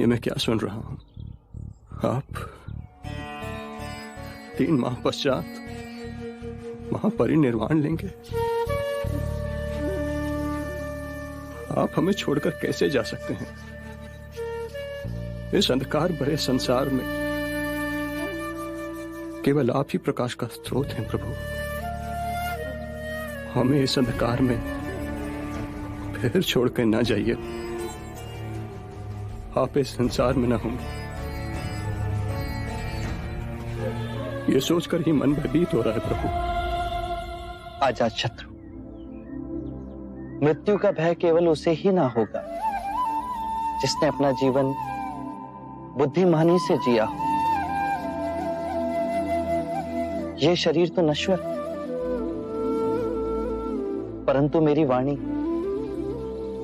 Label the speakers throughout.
Speaker 1: ये मैं क्या सुन रहा हूं? आप 3 माह पश्चात महापरिनिर्वाण लेंगे। आप हमें छोड़कर कैसे जा सकते हैं? इस अंधकार भरे संसार में केवल आप ही प्रकाश का स्रोत हैं प्रभु। हमें इस अंधकार में फिर छोड़कर ना जाइए। आप इस संसार में ना होंगे, ये सोचकर ही मन भयभीत हो रहा है प्रभु।
Speaker 2: अजात शत्रु, मृत्यु का भय केवल उसे ही ना होगा जिसने अपना जीवन बुद्धिमानी से जिया हो। यह शरीर तो नश्वर, परंतु मेरी वाणी,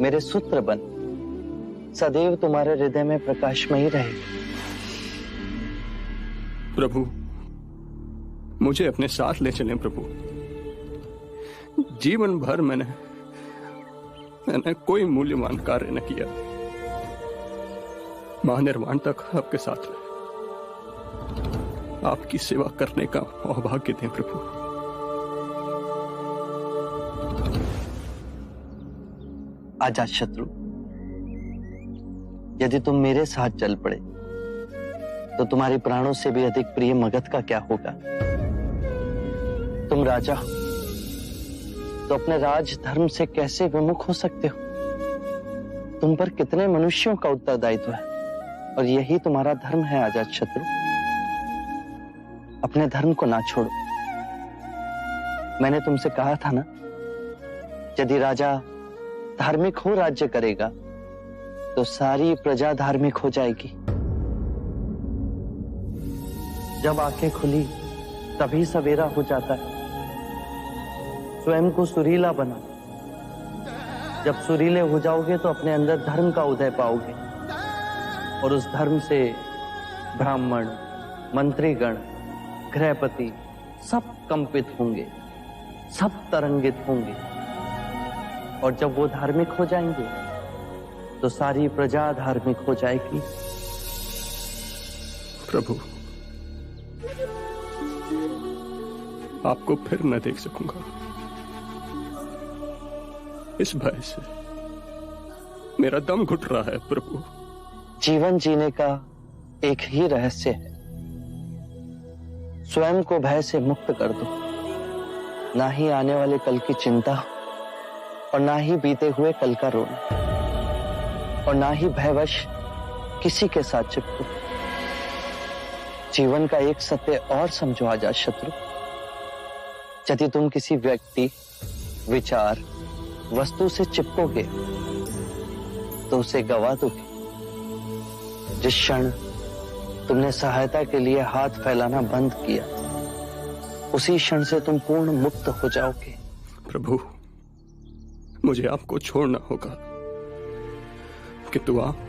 Speaker 2: मेरे सूत्र बन सदैव तुम्हारे हृदय में प्रकाशमयी रहेगी।
Speaker 1: प्रभु, मुझे अपने साथ ले चलें प्रभु। जीवन भर मैंने कोई मूल्यवान कार्य न किया। महानिर्वाण तक आपके साथ रहे, आपकी सेवा करने का सौभाग्य दें प्रभु।
Speaker 2: अजात शत्रु, यदि तुम मेरे साथ चल पड़े तो तुम्हारे प्राणों से भी अधिक प्रिय मगध का क्या होगा? तुम राजा हो तो अपने राज धर्म से कैसे विमुख हो सकते हो? तुम पर कितने मनुष्यों का उत्तरदायित्व है और यही तुम्हारा धर्म है। अजात शत्रु, अपने धर्म को ना छोड़ो। मैंने तुमसे कहा था ना, यदि राजा धार्मिक हो राज्य करेगा तो सारी प्रजा धार्मिक हो जाएगी। जब आंखें खुली तभी सवेरा हो जाता है। स्वयं को सुरीला बना। जब सुरीले हो जाओगे तो अपने अंदर धर्म का उदय पाओगे और उस धर्म से ब्राह्मण, मंत्रीगण, गृहपति सब कंपित होंगे, सब तरंगित होंगे। और जब वो धार्मिक हो जाएंगे तो सारी प्रजा धार्मिक हो जाएगी।
Speaker 1: प्रभु, आपको फिर न देख सकूंगा। इस भय से मेरा दम घुट रहा है प्रभु।
Speaker 2: जीवन जीने का एक ही रहस्य है, स्वयं को भय से मुक्त कर दो। ना ही आने वाले कल की चिंता और ना ही बीते हुए कल का रोना और ना ही भयवश किसी के साथ चिपको। जीवन का एक सत्य और समझो अजात शत्रु, यदि तुम किसी व्यक्ति, विचार, वस्तु से चिपकोगे तो उसे गवा दोगे। जिस क्षण तुमने सहायता के लिए हाथ फैलाना बंद किया, उसी क्षण से तुम पूर्ण मुक्त हो जाओगे।
Speaker 1: प्रभु, मुझे आपको छोड़ना होगा, किंतु आप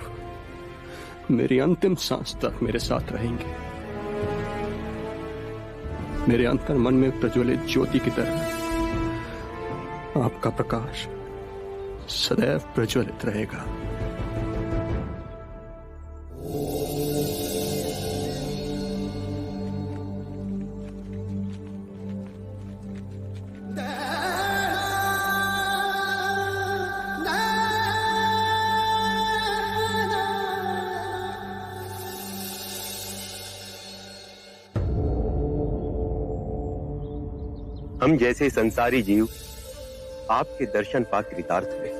Speaker 1: मेरी अंतिम सांस तक मेरे साथ रहेंगे। मेरे अंतर मन में प्रज्वलित ज्योति की तरह आपका प्रकाश सदैव प्रज्वलित रहेगा।
Speaker 3: हम जैसे संसारी जीव आपके दर्शन पा कृतार्थ हुए।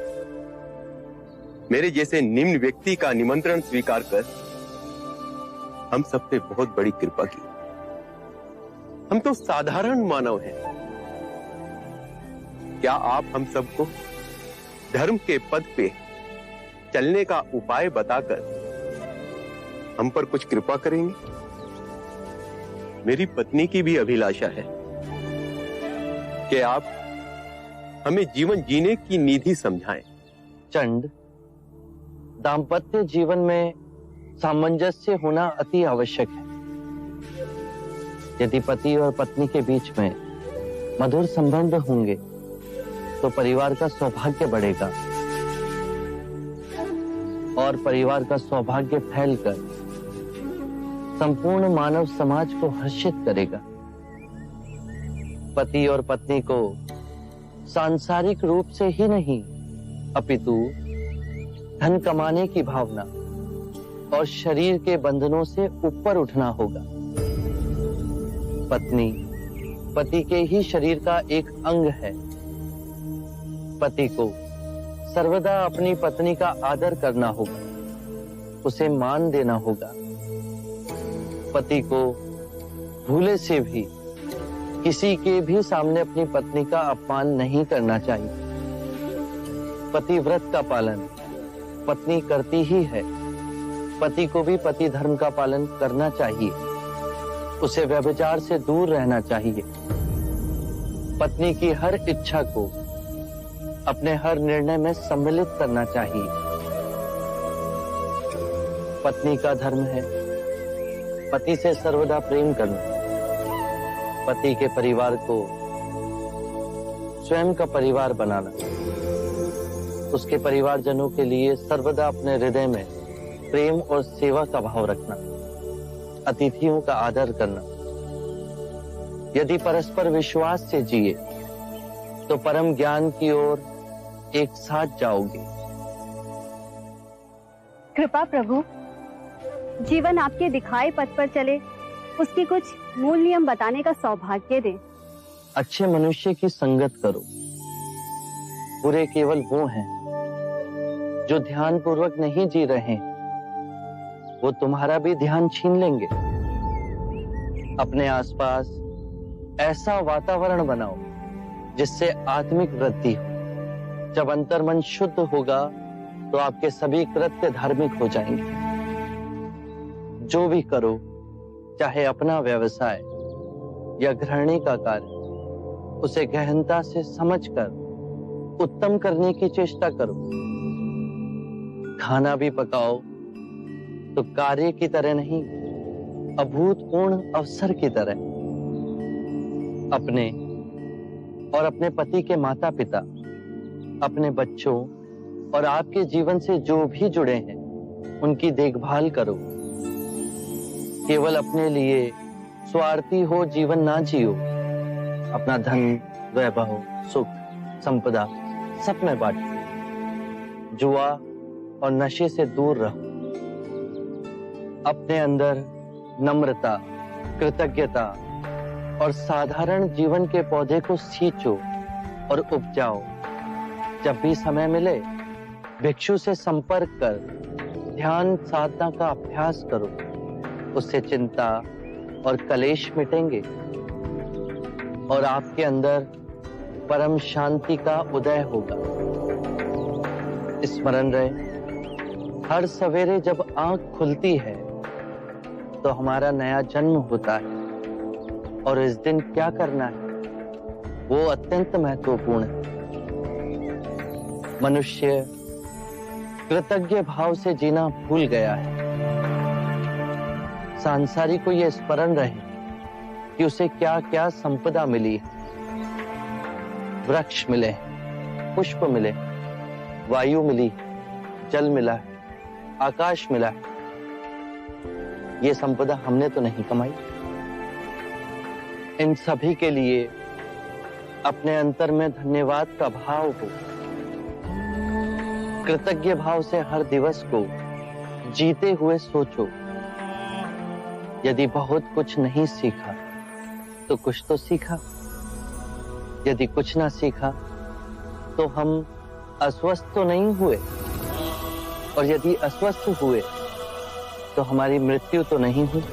Speaker 3: मेरे जैसे निम्न व्यक्ति का निमंत्रण स्वीकार कर हम सब पे बहुत बड़ी कृपा की। हम तो साधारण मानव हैं। क्या आप हम सबको धर्म के पद पे चलने का उपाय बताकर हम पर कुछ कृपा करेंगे? मेरी पत्नी की भी अभिलाषा है कि आप हमें जीवन जीने की निधि समझाएं।
Speaker 2: चंड, दाम्पत्य जीवन में सामंजस्य होना अति आवश्यक है। यदि पति और पत्नी के बीच में मधुर संबंध होंगे तो परिवार का सौभाग्य बढ़ेगा। और परिवार का सौभाग्य फैलकर संपूर्ण मानव समाज को हर्षित करेगा। पति और पत्नी को सांसारिक रूप से ही नहीं, अपितु धन कमाने की भावना और शरीर के बंधनों से ऊपर उठना होगा। पत्नी पति के ही शरीर का एक अंग है। पति को सर्वदा अपनी पत्नी का आदर करना होगा, उसे मान देना होगा। पति को भूले से भी किसी के भी सामने अपनी पत्नी का अपमान नहीं करना चाहिए। पतिव्रत का पालन पत्नी करती ही है, पति को भी पति धर्म का पालन करना चाहिए। उसे व्यभिचार से दूर रहना चाहिए। पत्नी की हर इच्छा को अपने हर निर्णय में सम्मिलित करना चाहिए। पत्नी का धर्म है पति से सर्वदा प्रेम करना। पति के परिवार को स्वयं का परिवार बनाना। उसके परिवारजनों के लिए सर्वदा अपने हृदय में प्रेम और सेवा का भाव रखना। अतिथियों का आदर करना। यदि परस्पर विश्वास से जिए तो परम ज्ञान की ओर एक साथ जाओगे।
Speaker 4: कृपा प्रभु, जीवन आपके दिखाए पथ पर चले, उसकी कुछ मूल नियम बताने का सौभाग्य दें।
Speaker 2: अच्छे मनुष्य की संगत करो। बुरे केवल वो हैं जो ध्यान पूर्वक नहीं जी रहे, वो तुम्हारा भी ध्यान छीन लेंगे। अपने आसपास ऐसा वातावरण बनाओ जिससे आत्मिक वृद्धि हो। जब अंतर्मन शुद्ध होगा तो आपके सभी कृत्य धार्मिक हो जाएंगे। जो भी करो, चाहे अपना व्यवसाय या गृहिणी का कार्य, उसे गहनता से समझकर उत्तम करने की चेष्टा करो। खाना भी पकाओ तो कार्य की तरह नहीं, अभूतपूर्ण अवसर की तरह। अपने और अपने पति के माता पिता, अपने बच्चों और आपके जीवन से जो भी जुड़े हैं, उनकी देखभाल करो। केवल अपने लिए स्वार्थी हो जीवन ना जियो। अपना धन, वैभव, सुख, संपदा सब में बांटो। जुआ और नशे से दूर रहो। अपने अंदर नम्रता, कृतज्ञता और साधारण जीवन के पौधे को सींचो और उपजाओ। जब भी समय मिले भिक्षु से संपर्क कर ध्यान साधना का अभ्यास करो। उससे चिंता और कलेश मिटेंगे और आपके अंदर परम शांति का उदय होगा। स्मरण रहे, हर सवेरे जब आंख खुलती है तो हमारा नया जन्म होता है और इस दिन क्या करना है वो अत्यंत महत्वपूर्ण है। मनुष्य कृतज्ञ भाव से जीना भूल गया है। सांसारिक को यह स्मरण रहे कि उसे क्या क्या संपदा मिली है। वृक्ष मिले, पुष्प मिले, वायु मिली, जल मिला है, आकाश मिला है। ये संपदा हमने तो नहीं कमाई। इन सभी के लिए अपने अंतर में धन्यवाद का भाव हो। कृतज्ञ भाव से हर दिवस को जीते हुए सोचो। यदि बहुत कुछ नहीं सीखा तो कुछ तो सीखा। यदि कुछ ना सीखा तो हम अस्वस्थ तो नहीं हुए, और यदि अस्वस्थ हुए तो हमारी मृत्यु तो नहीं हुई।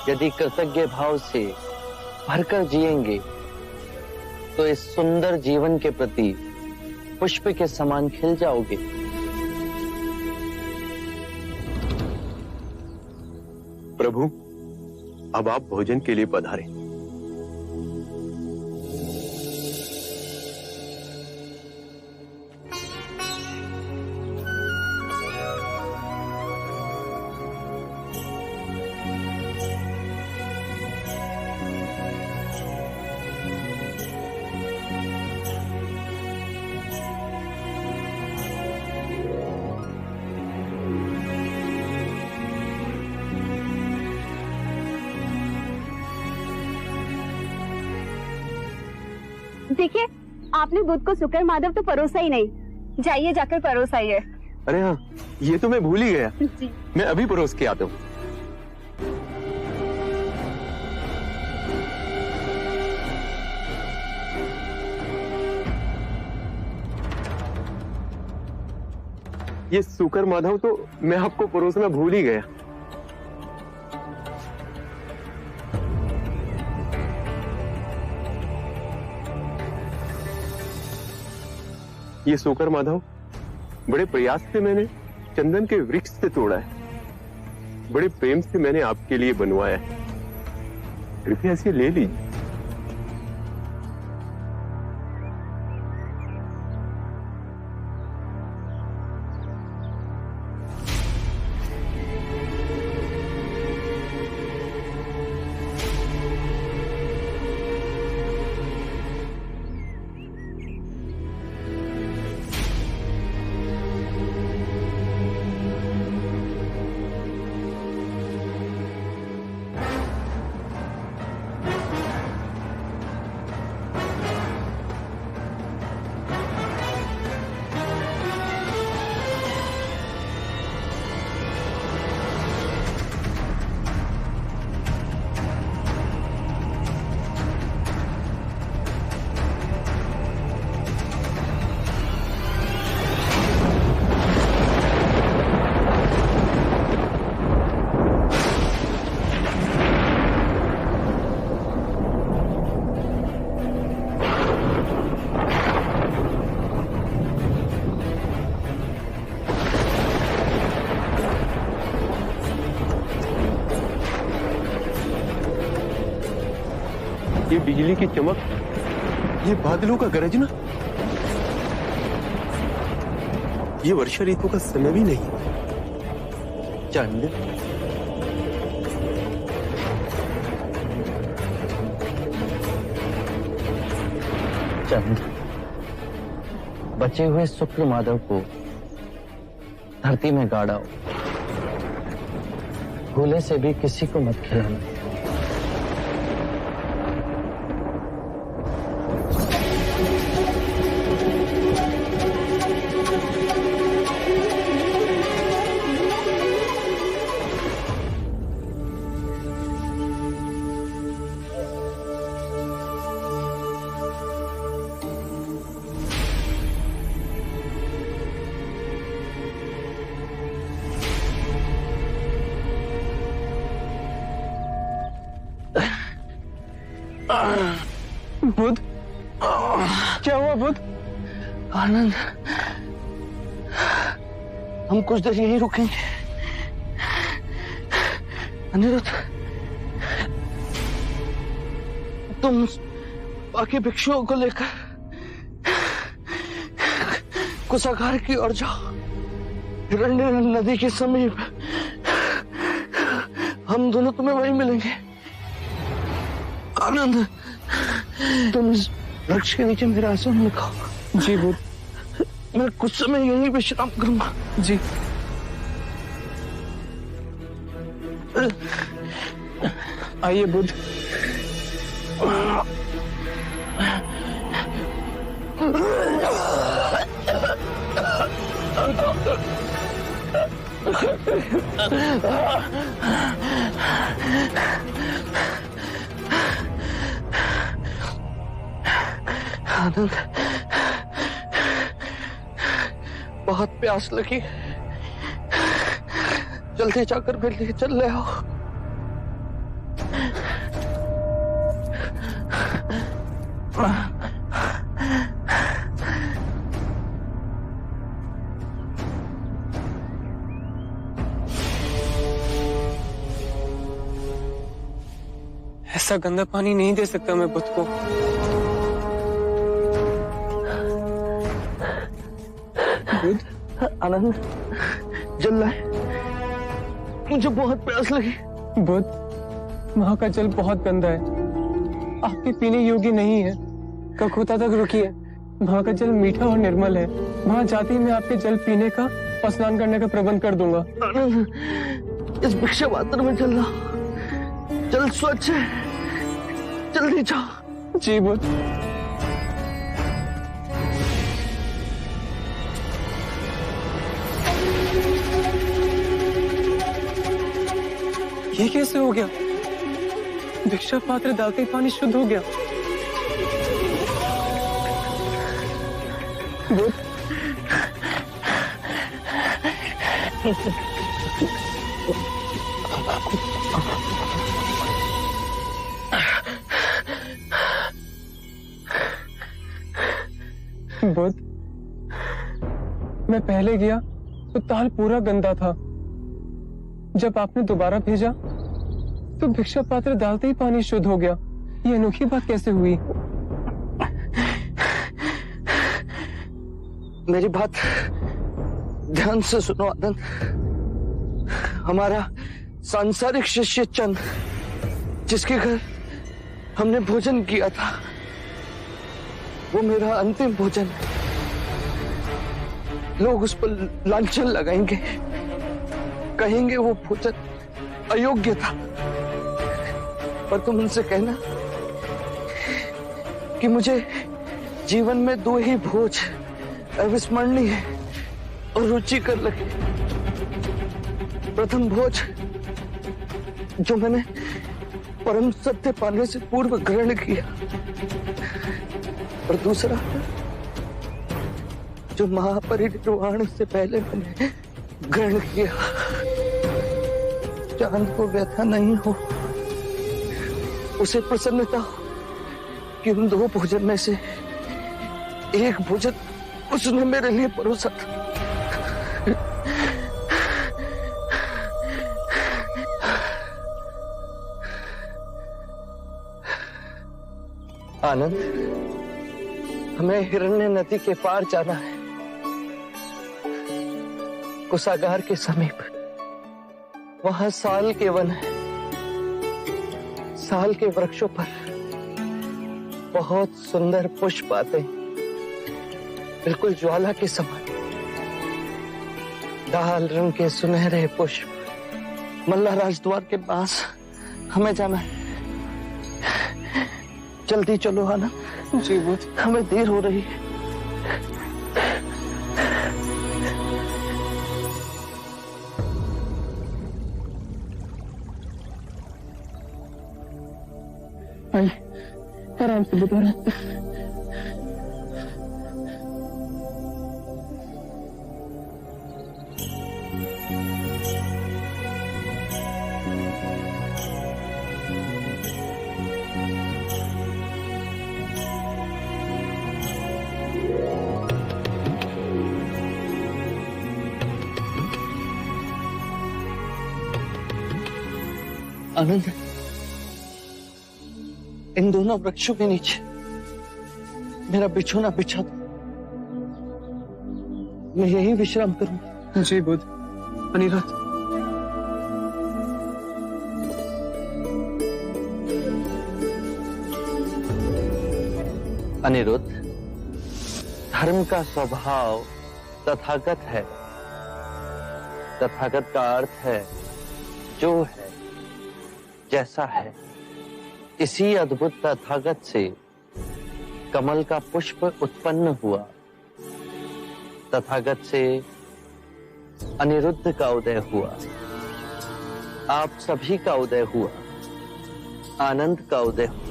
Speaker 2: यदि कृतज्ञ भाव से भरकर जिएंगे तो इस सुंदर जीवन के प्रति पुष्प के समान खिल जाओगे।
Speaker 3: प्रभु, अब आप भोजन के लिए पधारें।
Speaker 4: देखिए, आपने बुध को शुक्र माधव तो परोसा ही नहीं। जाइए जाकर परोस आइए।
Speaker 3: अरे हाँ, ये तो मैं भूल ही गया।
Speaker 4: जी।
Speaker 3: मैं अभी परोस के आता हूँ। ये शुक्र माधव तो मैं आपको परोसना भूल ही गया। ये शुक्र माधव बड़े प्रयास से मैंने चंदन के वृक्ष से तोड़ा है, बड़े प्रेम से मैंने आपके लिए बनवाया है। कृपया इसे ले लीजिए। ये बिजली की चमक, ये बादलों का गरजना, ये वर्षा ऋतु का समय भी नहीं। चंद,
Speaker 2: चंद, बचे हुए शुक्र माधव को धरती में गाड़ा, भूले से भी किसी को मत खिलाना।
Speaker 5: बुध, क्या हुआ बुध?
Speaker 2: आनंद, हम कुछ देर यहीं रुकेंगे। अनिरुद्ध, तुम बाकी भिक्षुओं को लेकर कुशागार की ओर जाओ, हिरण्य नदी के समीप। हम दोनों तुम्हें वहीं मिलेंगे। आनंद, तुम इस वृक्ष के नीचे मेरा आसन लिखाओ।
Speaker 5: जी बुध।
Speaker 2: मैं कुछ समय यहीं विश्राम करूंगा।
Speaker 5: जी। आइए बुध।
Speaker 2: आनंद, बहुत प्यास लगी, जल्दी जाकर मेरे लिए चल ले आओ।
Speaker 5: ऐसा गंदा पानी नहीं दे सकता मैं बुध को। बुध,
Speaker 2: आनंद, जल लाए, मुझे बहुत प्यास लगी।
Speaker 5: बुध, वहां का जल बहुत गंदा है, आपके पीने योग्य नहीं है। कलकत्ता तक रुकिए, वहां का जल मीठा और निर्मल है। वहां जाते ही मैं आपके जल पीने का और स्नान करने का प्रबंध कर दूंगा।
Speaker 2: आनंद, इस भिक्षा पात्र में जल लाओ, जल स्वच्छ है, जल्दी जाओ।
Speaker 5: जी बुध। ये कैसे हो गया? भिक्षा पात्र डालते ही पानी शुद्ध हो गया। बुध, बुध, मैं पहले गया तो ताल पूरा गंदा था। जब आपने दोबारा भेजा तो भिक्षा पात्र डालते ही पानी शुद्ध हो गया। ये अनोखी बात कैसे हुई?
Speaker 2: मेरी बात ध्यान से सुनो आनंद। हमारा सांसारिक शिष्य चंद, जिसके घर हमने भोजन किया था, वो मेरा अंतिम भोजन है। लोग उस पर लांछन लगाएंगे, कहेंगे वो भोजन अयोग्य था। पर तुम उनसे कहना कि मुझे जीवन में 2 ही भोज अविस्मरणीय और रुचिकर लगे। प्रथम भोज जो मैंने परम सत्य पाने से पूर्व ग्रहण किया, और दूसरा जो महापरिनिर्वाण से पहले मैंने ग्रहण किया। चांद को व्यथा नहीं हो, उसे प्रसन्नता हो कि उन 2 भोजन में से एक भोजन उसने मेरे लिए परोसा था। आनंद, हमें हिरण्य नदी के पार जाना है, कुशागार के समीप। वहां साल के वन है। साल के वृक्षों पर बहुत सुंदर पुष्प आते हैं, बिल्कुल ज्वाला के समान। लाल रंग के सुनहरे पुष्प। मल्ला राजद्वार के पास हमें जाना है। जल्दी चलो आनंद।
Speaker 5: जी बुध,
Speaker 2: हमें देर हो रही है।
Speaker 5: आराम से बुध, आराम से।
Speaker 2: आनंद, इन दोनों वृक्षों के नीचे मेरा बिछोना बिछा दो। मैं यही विश्राम करूंगा।
Speaker 5: जी बुध। अनिरुद्ध,
Speaker 2: अनिरुद्ध, धर्म का स्वभाव तथागत है। तथागत का अर्थ है जो है, जैसा है। इसी अद्भुत तथागत से कमल का पुष्प उत्पन्न हुआ। तथागत से अनिरुद्ध का उदय हुआ। आप सभी का उदय हुआ। आनंद का उदय हुआ।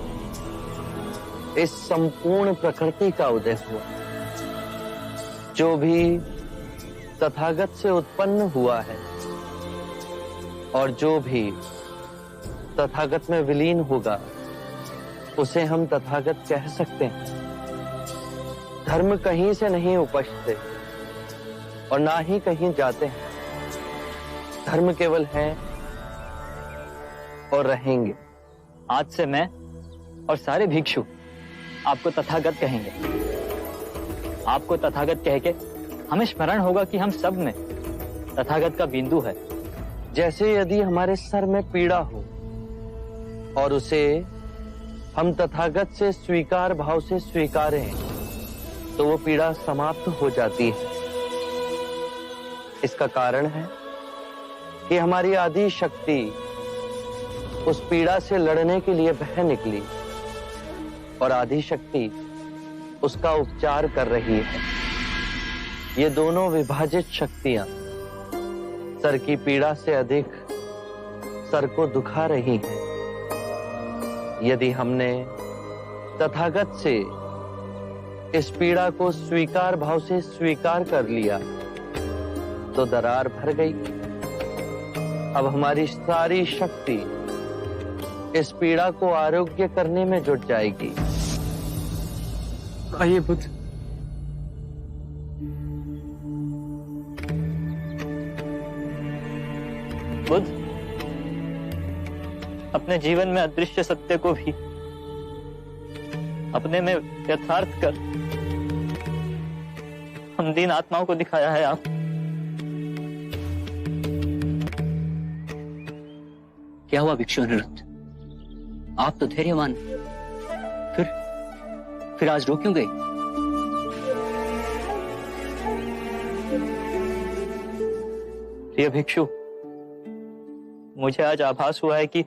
Speaker 2: इस संपूर्ण प्रकृति का उदय हुआ। जो भी तथागत से उत्पन्न हुआ है और जो भी तथागत में विलीन होगा, उसे हम तथागत कह सकते हैं। धर्म कहीं से नहीं उपजते और ना ही कहीं जाते हैं। धर्म केवल है और रहेंगे।
Speaker 6: आज से मैं और सारे भिक्षु आपको तथागत कहेंगे। आपको तथागत कह के हमें स्मरण होगा कि हम सब में तथागत का बिंदु है।
Speaker 2: जैसे यदि हमारे सर में पीड़ा हो और उसे हम तथागत से स्वीकार भाव से स्वीकारें, तो वो पीड़ा समाप्त हो जाती है। इसका कारण है कि हमारी आदि शक्ति उस पीड़ा से लड़ने के लिए बह निकली और आदि शक्ति उसका उपचार कर रही है। ये दोनों विभाजित शक्तियां सर की पीड़ा से अधिक सर को दुखा रही हैं। यदि हमने तथागत से इस पीड़ा को स्वीकार भाव से स्वीकार कर लिया तो दरार भर गई। अब हमारी सारी शक्ति इस पीड़ा को आरोग्य करने में जुट जाएगी।
Speaker 5: आइए बुद्ध।
Speaker 6: बुद्ध, अपने जीवन में अदृश्य सत्य को भी अपने में यथार्थ कर हम दीन आत्माओं को दिखाया है आप।
Speaker 7: क्या हुआ भिक्षु अनिरुद्ध? आप तो धैर्यवान, फिर आज रो क्यों गए?
Speaker 6: प्रिय भिक्षु, मुझे आज आभास हुआ है कि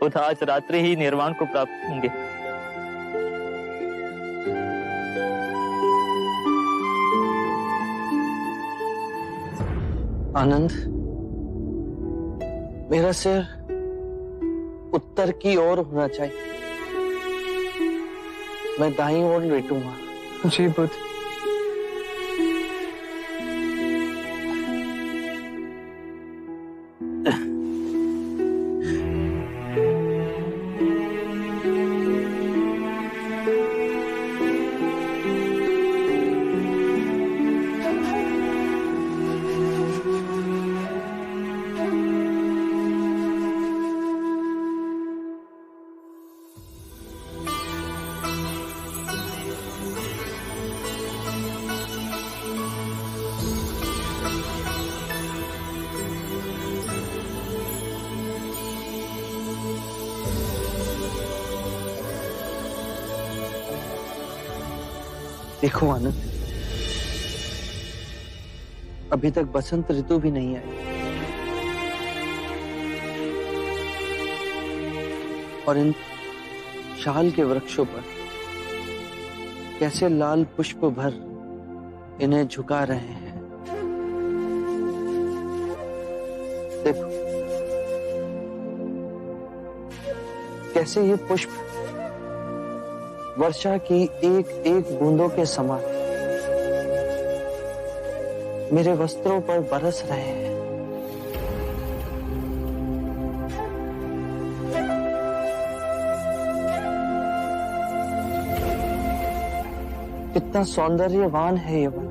Speaker 6: बुद्ध आज रात्रि ही निर्वाण को प्राप्त होंगे।
Speaker 2: आनंद, मेरा सिर उत्तर की ओर होना चाहिए। मैं दाईं ओर लेटूंगा।
Speaker 5: जी बुद्ध।
Speaker 2: देखो आनंद, अभी तक बसंत ऋतु भी नहीं आई और इन शाल के वृक्षों पर कैसे लाल पुष्प भर इन्हें झुका रहे हैं। देखो कैसे ये पुष्प वर्षा की एक एक बूंदों के समान मेरे वस्त्रों पर बरस रहे हैं। कितना सौंदर्यवान है ये वन।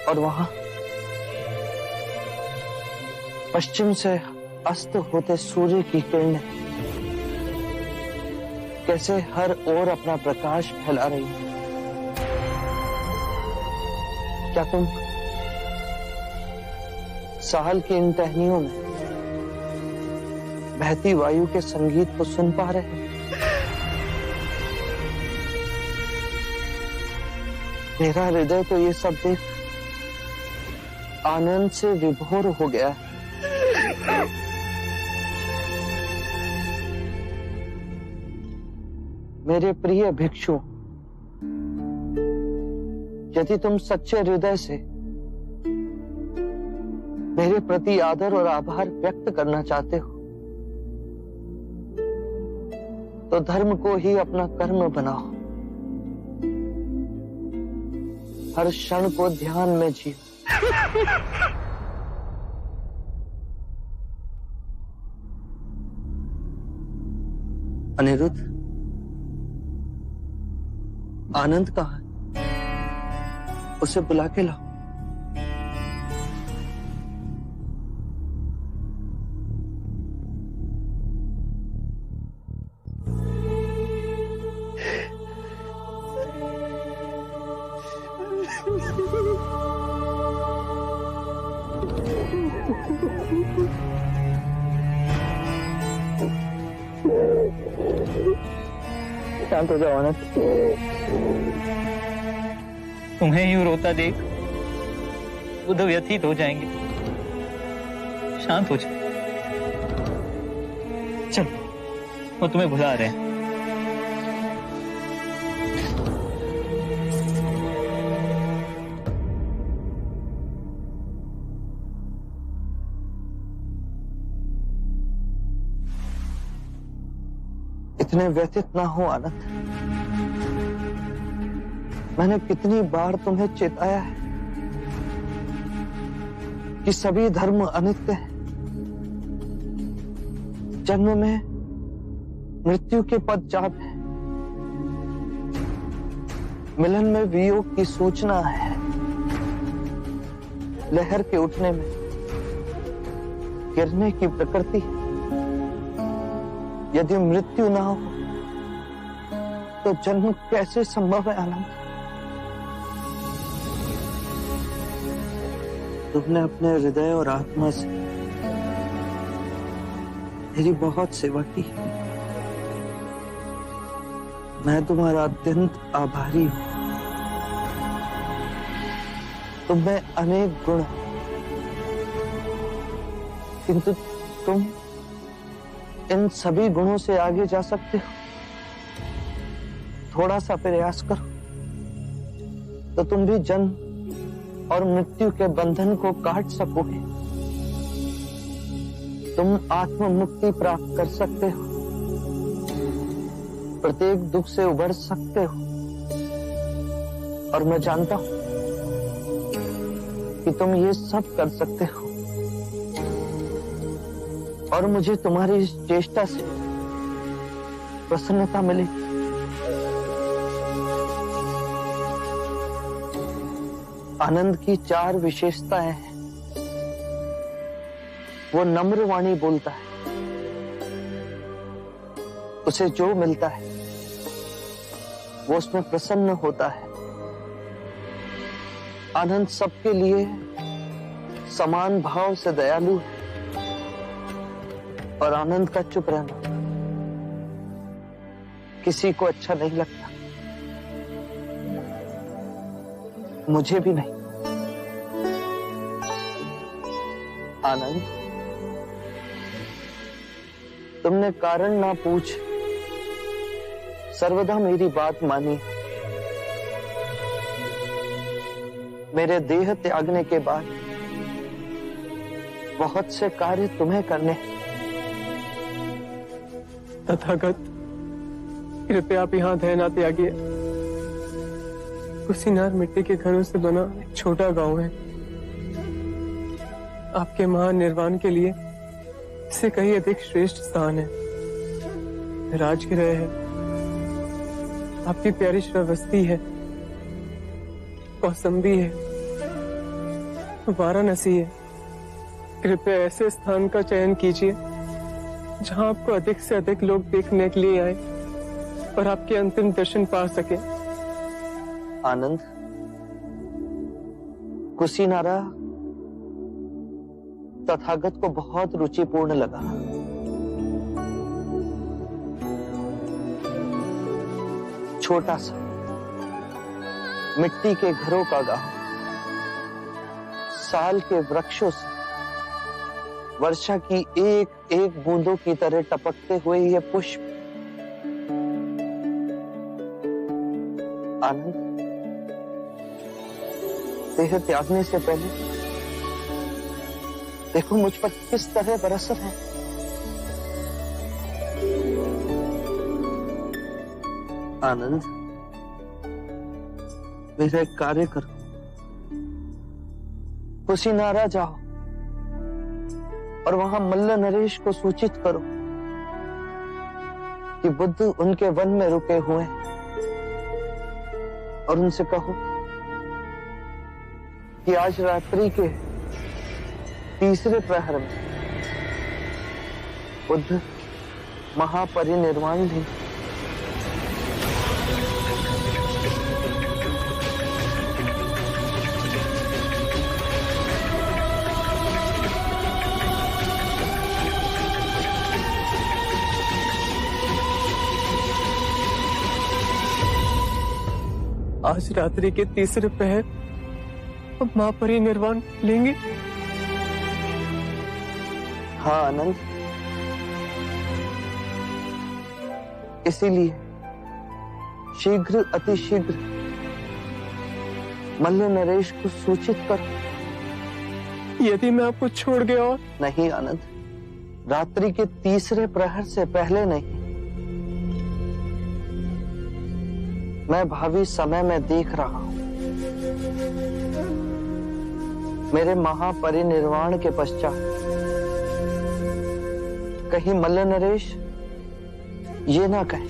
Speaker 2: और वहां पश्चिम से अस्त होते सूर्य की किरणें कैसे हर ओर अपना प्रकाश फैला रही है। क्या तुम साल की इन टहनियों में बहती वायु के संगीत को सुन पा रहे हैं? मेरा हृदय तो ये सब देख आनंद से विभोर हो गया है। मेरे प्रिय भिक्षु, यदि तुम सच्चे हृदय से मेरे प्रति आदर और आभार व्यक्त करना चाहते हो तो धर्म को ही अपना कर्म बनाओ। हर क्षण को ध्यान में जियो। अनिरुद्ध, आनंद कहाँ है? उसे बुला के लाओ। शांत हो जाओ आनंद।
Speaker 6: तुम्हें यूं रोता देख बुद्ध व्यथित हो जाएंगे। शांत हो जाओ। चल, वो तुम्हें बुला रहे हैं।
Speaker 2: इतने व्यथित ना हो आनंद। मैंने कितनी बार तुम्हें चेताया है कि सभी धर्म अनित्य हैं। जन्म में मृत्यु के पश्चात है, मिलन में वियोग की सूचना है, लहर के उठने में गिरने की प्रकृति। यदि मृत्यु ना हो तो जन्म कैसे संभव है आनंद? तुमने अपने हृदय और आत्मा से मेरी बहुत सेवा की। मैं तुम्हारा अत्यंत आभारी हूं। तुम में अनेक गुण हैं, किंतु तुम इन सभी गुणों से आगे जा सकते हो। थोड़ा सा प्रयास करो तो तुम भी जन्म और मृत्यु के बंधन को काट सकोगे। तुम आत्म मुक्ति प्राप्त कर सकते हो, प्रत्येक दुख से उबर सकते हो। और मैं जानता हूं कि तुम ये सब कर सकते हो, और मुझे तुम्हारी इस चेष्टा से प्रसन्नता मिलेगी। आनंद की 4 विशेषताएं हैं। वो नम्र वाणी बोलता है, उसे जो मिलता है वो उसमें प्रसन्न होता है। आनंद सबके लिए समान भाव से दयालु है, और आनंद का चुप रहना किसी को अच्छा नहीं लगता, मुझे भी नहीं। आनंद, तुमने कारण ना पूछ सर्वदा मेरी बात मानी। मेरे देह त्यागने के बाद बहुत से कार्य तुम्हें करने हैं।
Speaker 5: तथागत, कृपया आप यहाँ दया ना त्यागिए। कुशीनार मिट्टी के घरों से बना एक छोटा गांव है। आपके महान निर्वाण के लिए इससे कहीं अधिक श्रेष्ठ स्थान है। राजगृह है, आपकी प्यारी श्रावस्ती है, कौसंबी है, वाराणसी है। कृपया ऐसे स्थान का चयन कीजिए जहां आपको अधिक से अधिक लोग देखने के लिए आए और आपके अंतिम दर्शन पा सके।
Speaker 2: आनंद, कुशीनारा तथागत को बहुत रुचिपूर्ण लगा। छोटा सा मिट्टी के घरों का गांव, साल के वृक्षों से वर्षा की एक एक बूंदों की तरह टपकते हुए ये पुष्प। आनंद, देह त्यागने से पहले देखो मुझ पर किस तरह बरस है। आनंद, मेरा एक कार्य करो, कुशीनारा जाओ और वहां मल्ल नरेश को सूचित करो कि बुद्ध उनके वन में रुके हुए हैं, और उनसे कहो कि आज रात्रि के 3रे प्रहर में बुद्ध महापरिनिर्वाण लेंगे।
Speaker 5: आज रात्रि के 3रे पहर अब महापरिनिर्वाण लेंगे।
Speaker 2: हाँ आनंद, इसीलिए शीघ्र अतिशीघ्र मल्ल नरेश को सूचित करो।
Speaker 5: यदि मैं आपको छोड़ गया और
Speaker 2: नहीं आनंद, रात्रि के 3रे प्रहर से पहले नहीं। मैं भावी समय में देख रहा हूं। मेरे महापरिनिर्वाण के पश्चात कहीं मल्ल नरेश ये ना कहे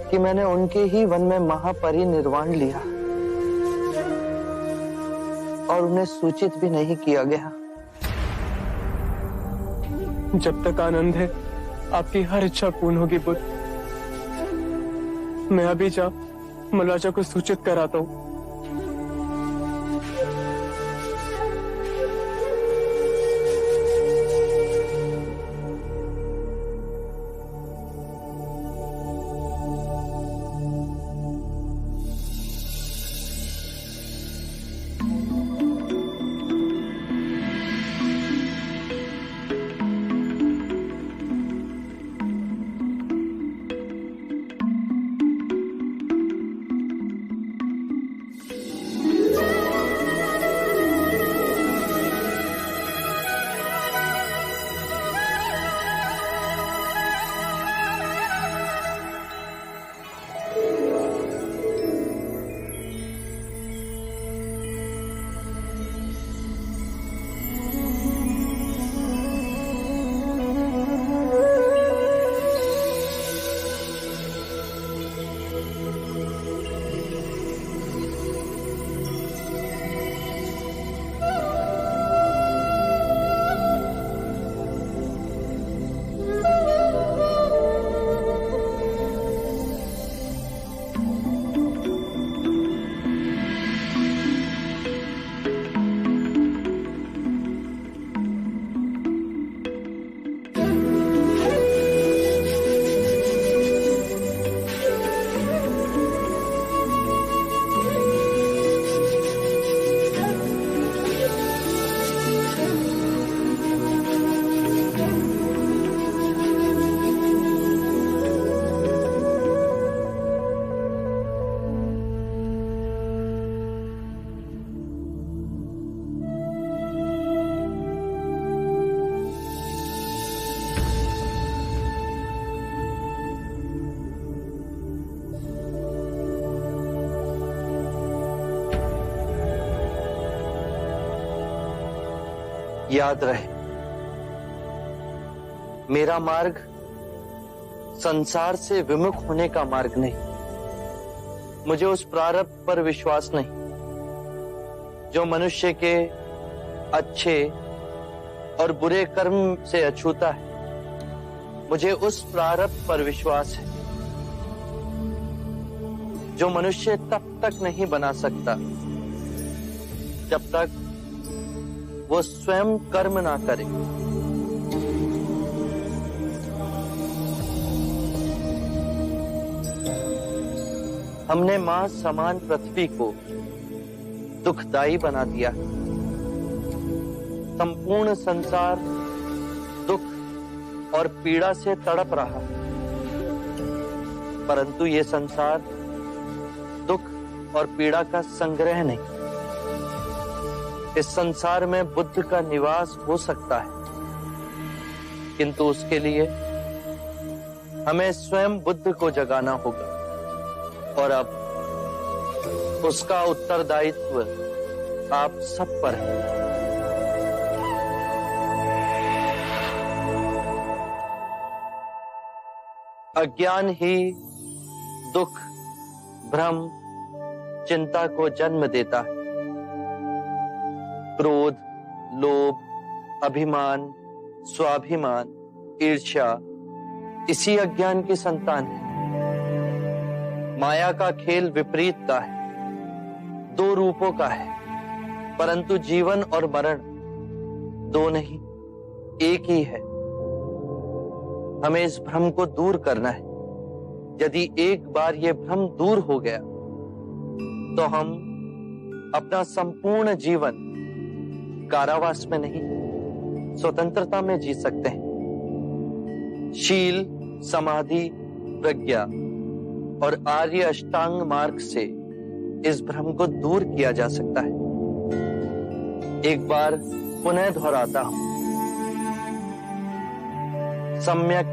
Speaker 2: कि मैंने उनके ही वन में महापरिनिर्वाण लिया और उन्हें सूचित भी नहीं किया गया।
Speaker 5: जब तक आनंद है आपकी हर इच्छा पूर्ण होगी बुद्ध। मैं अभी जा मलराजा को सूचित कराता हूं।
Speaker 2: याद रहे, मेरा मार्ग संसार से विमुख होने का मार्ग नहीं। मुझे उस प्रारब्ध पर विश्वास नहीं जो मनुष्य के अच्छे और बुरे कर्म से अछूता है। मुझे उस प्रारब्ध पर विश्वास है जो मनुष्य तब तक नहीं बना सकता जब तक वो स्वयं कर्म ना करे। हमने मां समान पृथ्वी को दुखदाई बना दिया। संपूर्ण संसार दुख और पीड़ा से तड़प रहा, परंतु ये संसार दुख और पीड़ा का संग्रह नहीं। इस संसार में बुद्ध का निवास हो सकता है, किंतु उसके लिए हमें स्वयं बुद्ध को जगाना होगा। और अब उसका उत्तरदायित्व आप सब पर है। अज्ञान ही दुख, भ्रम, चिंता को जन्म देता है। क्रोध, लोभ, अभिमान, स्वाभिमान, ईर्ष्या इसी अज्ञान की संतान है। माया का खेल विपरीत का है, दो रूपों का है, परंतु जीवन और मरण दो नहीं, एक ही है। हमें इस भ्रम को दूर करना है। यदि एक बार यह भ्रम दूर हो गया तो हम अपना संपूर्ण जीवन कारावास में नहीं, स्वतंत्रता में जी सकते हैं। शील, समाधि, प्रज्ञा और आर्य अष्टांग मार्ग से इस भ्रम को दूर किया जा सकता है। एक बार पुनः दोहराता हूं, सम्यक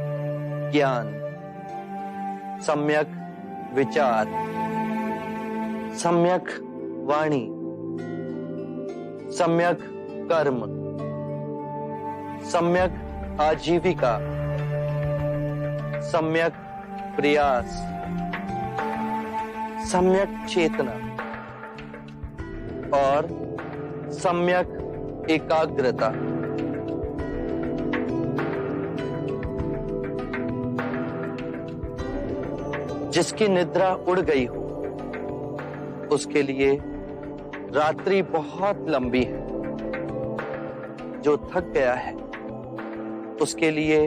Speaker 2: ज्ञान, सम्यक विचार, सम्यक वाणी, सम्यक कर्म, सम्यक आजीविका, सम्यक प्रयास, सम्यक चेतना और सम्यक एकाग्रता। जिसकी निद्रा उड़ गई हो उसके लिए रात्रि बहुत लंबी है। जो थक गया है उसके लिए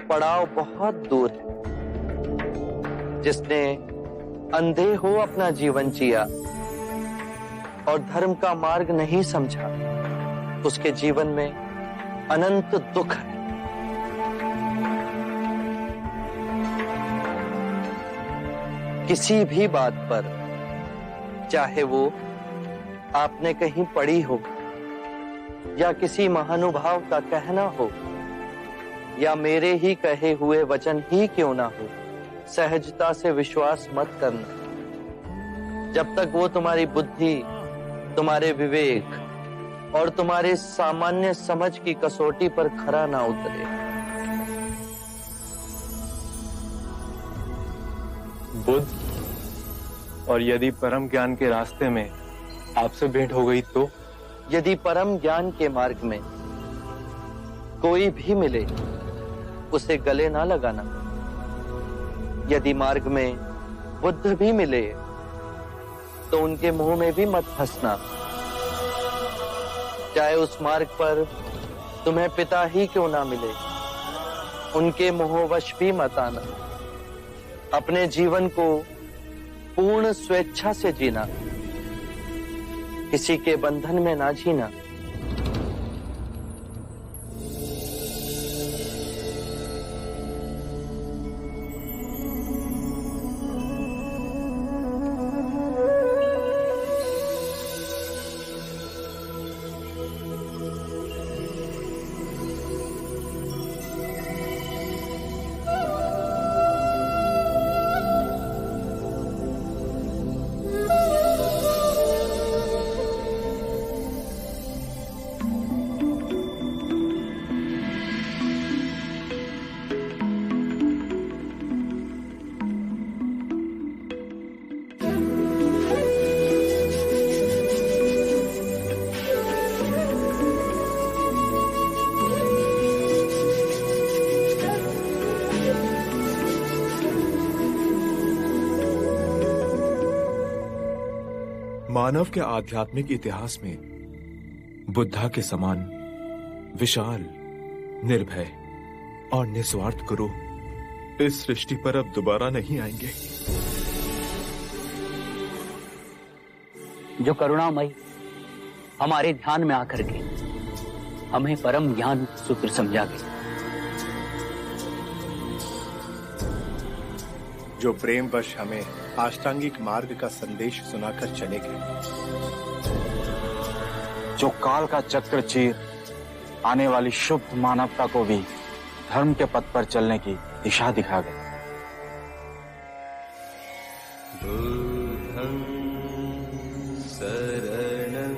Speaker 2: पड़ाव बहुत दूर है। जिसने अंधे हो अपना जीवन जिया और धर्म का मार्ग नहीं समझा उसके जीवन में अनंत दुख है। किसी भी बात पर, चाहे वो आपने कहीं पढ़ी हो या किसी महानुभाव का कहना हो या मेरे ही कहे हुए वचन ही क्यों ना हो, सहजता से विश्वास मत करना जब तक वो तुम्हारी बुद्धि, तुम्हारे विवेक और तुम्हारे सामान्य समझ की कसौटी पर खरा ना उतरे।
Speaker 8: बुद्ध, और यदि परम ज्ञान के रास्ते में आपसे भेंट हो गई तो?
Speaker 2: यदि परम ज्ञान के मार्ग में कोई भी मिले उसे गले ना लगाना। यदि मार्ग में बुद्ध भी मिले तो उनके मुंह में भी मत फंसना। चाहे उस मार्ग पर तुम्हें पिता ही क्यों ना मिले, उनके मोहवश भी मत आना। अपने जीवन को पूर्ण स्वेच्छा से जीना, किसी के बंधन में ना जीना।
Speaker 9: मानव के आध्यात्मिक इतिहास में बुद्धा के समान विशाल, निर्भय और निस्वार्थ गुरु इस सृष्टि पर अब दोबारा नहीं आएंगे।
Speaker 7: जो करुणामयी हमारे ध्यान में आकर के हमें परम ज्ञान सूत्र समझा गए।
Speaker 10: जो प्रेमवश हमें अष्टांगिक मार्ग का संदेश सुनाकर चले गए।
Speaker 11: जो काल का चक्र चीर आने वाली शुद्ध मानवता को भी धर्म के पथ पर चलने की दिशा दिखा गए।
Speaker 12: बुद्धं शरणं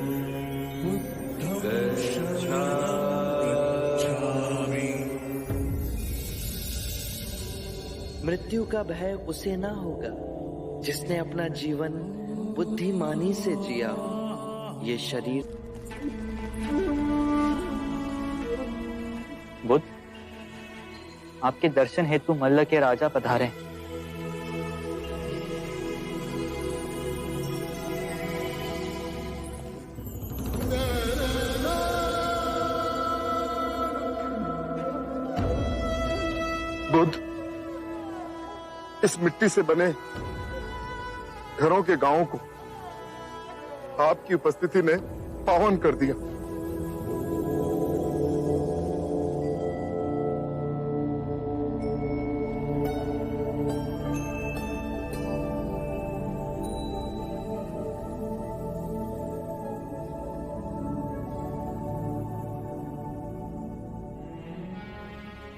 Speaker 12: गच्छामि।
Speaker 2: मृत्यु का भय उसे ना होगा जिसने अपना जीवन बुद्धिमानी से जिया। ये शरीर
Speaker 6: बुद्ध, आपके दर्शन हेतु मल्ल के राजा पधारे हैं।
Speaker 13: बुद्ध, इस मिट्टी से बने घरों के गांवों को आपकी उपस्थिति ने पावन कर दिया।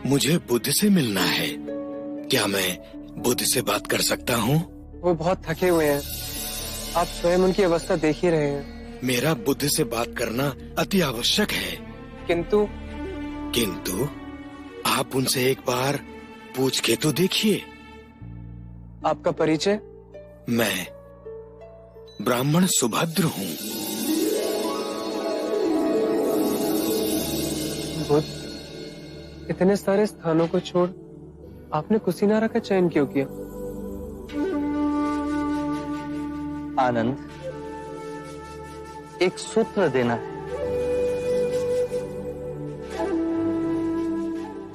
Speaker 14: मुझे बुद्ध से मिलना है। क्या मैं बुद्ध से बात कर सकता हूँ?
Speaker 5: वो बहुत थके हुए हैं। आप स्वयं उनकी अवस्था देख ही रहे हैं।
Speaker 12: मेरा बुद्ध से बात करना अति आवश्यक है।
Speaker 5: किंतु
Speaker 12: आप उनसे एक बार पूछ के तो देखिए।
Speaker 5: आपका परिचय?
Speaker 12: मैं ब्राह्मण सुभद्र हूँ।
Speaker 5: बुद्ध, इतने सारे स्थानों को छोड़ आपने कुशीनारा का चयन क्यों किया?
Speaker 2: आनंद, एक सूत्र देना है,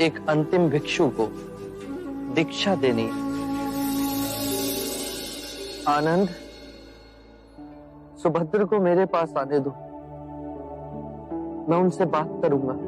Speaker 2: एक अंतिम भिक्षु को दीक्षा देनी है। आनंद, सुभद्र को मेरे पास आने दो, मैं उनसे बात करूंगा।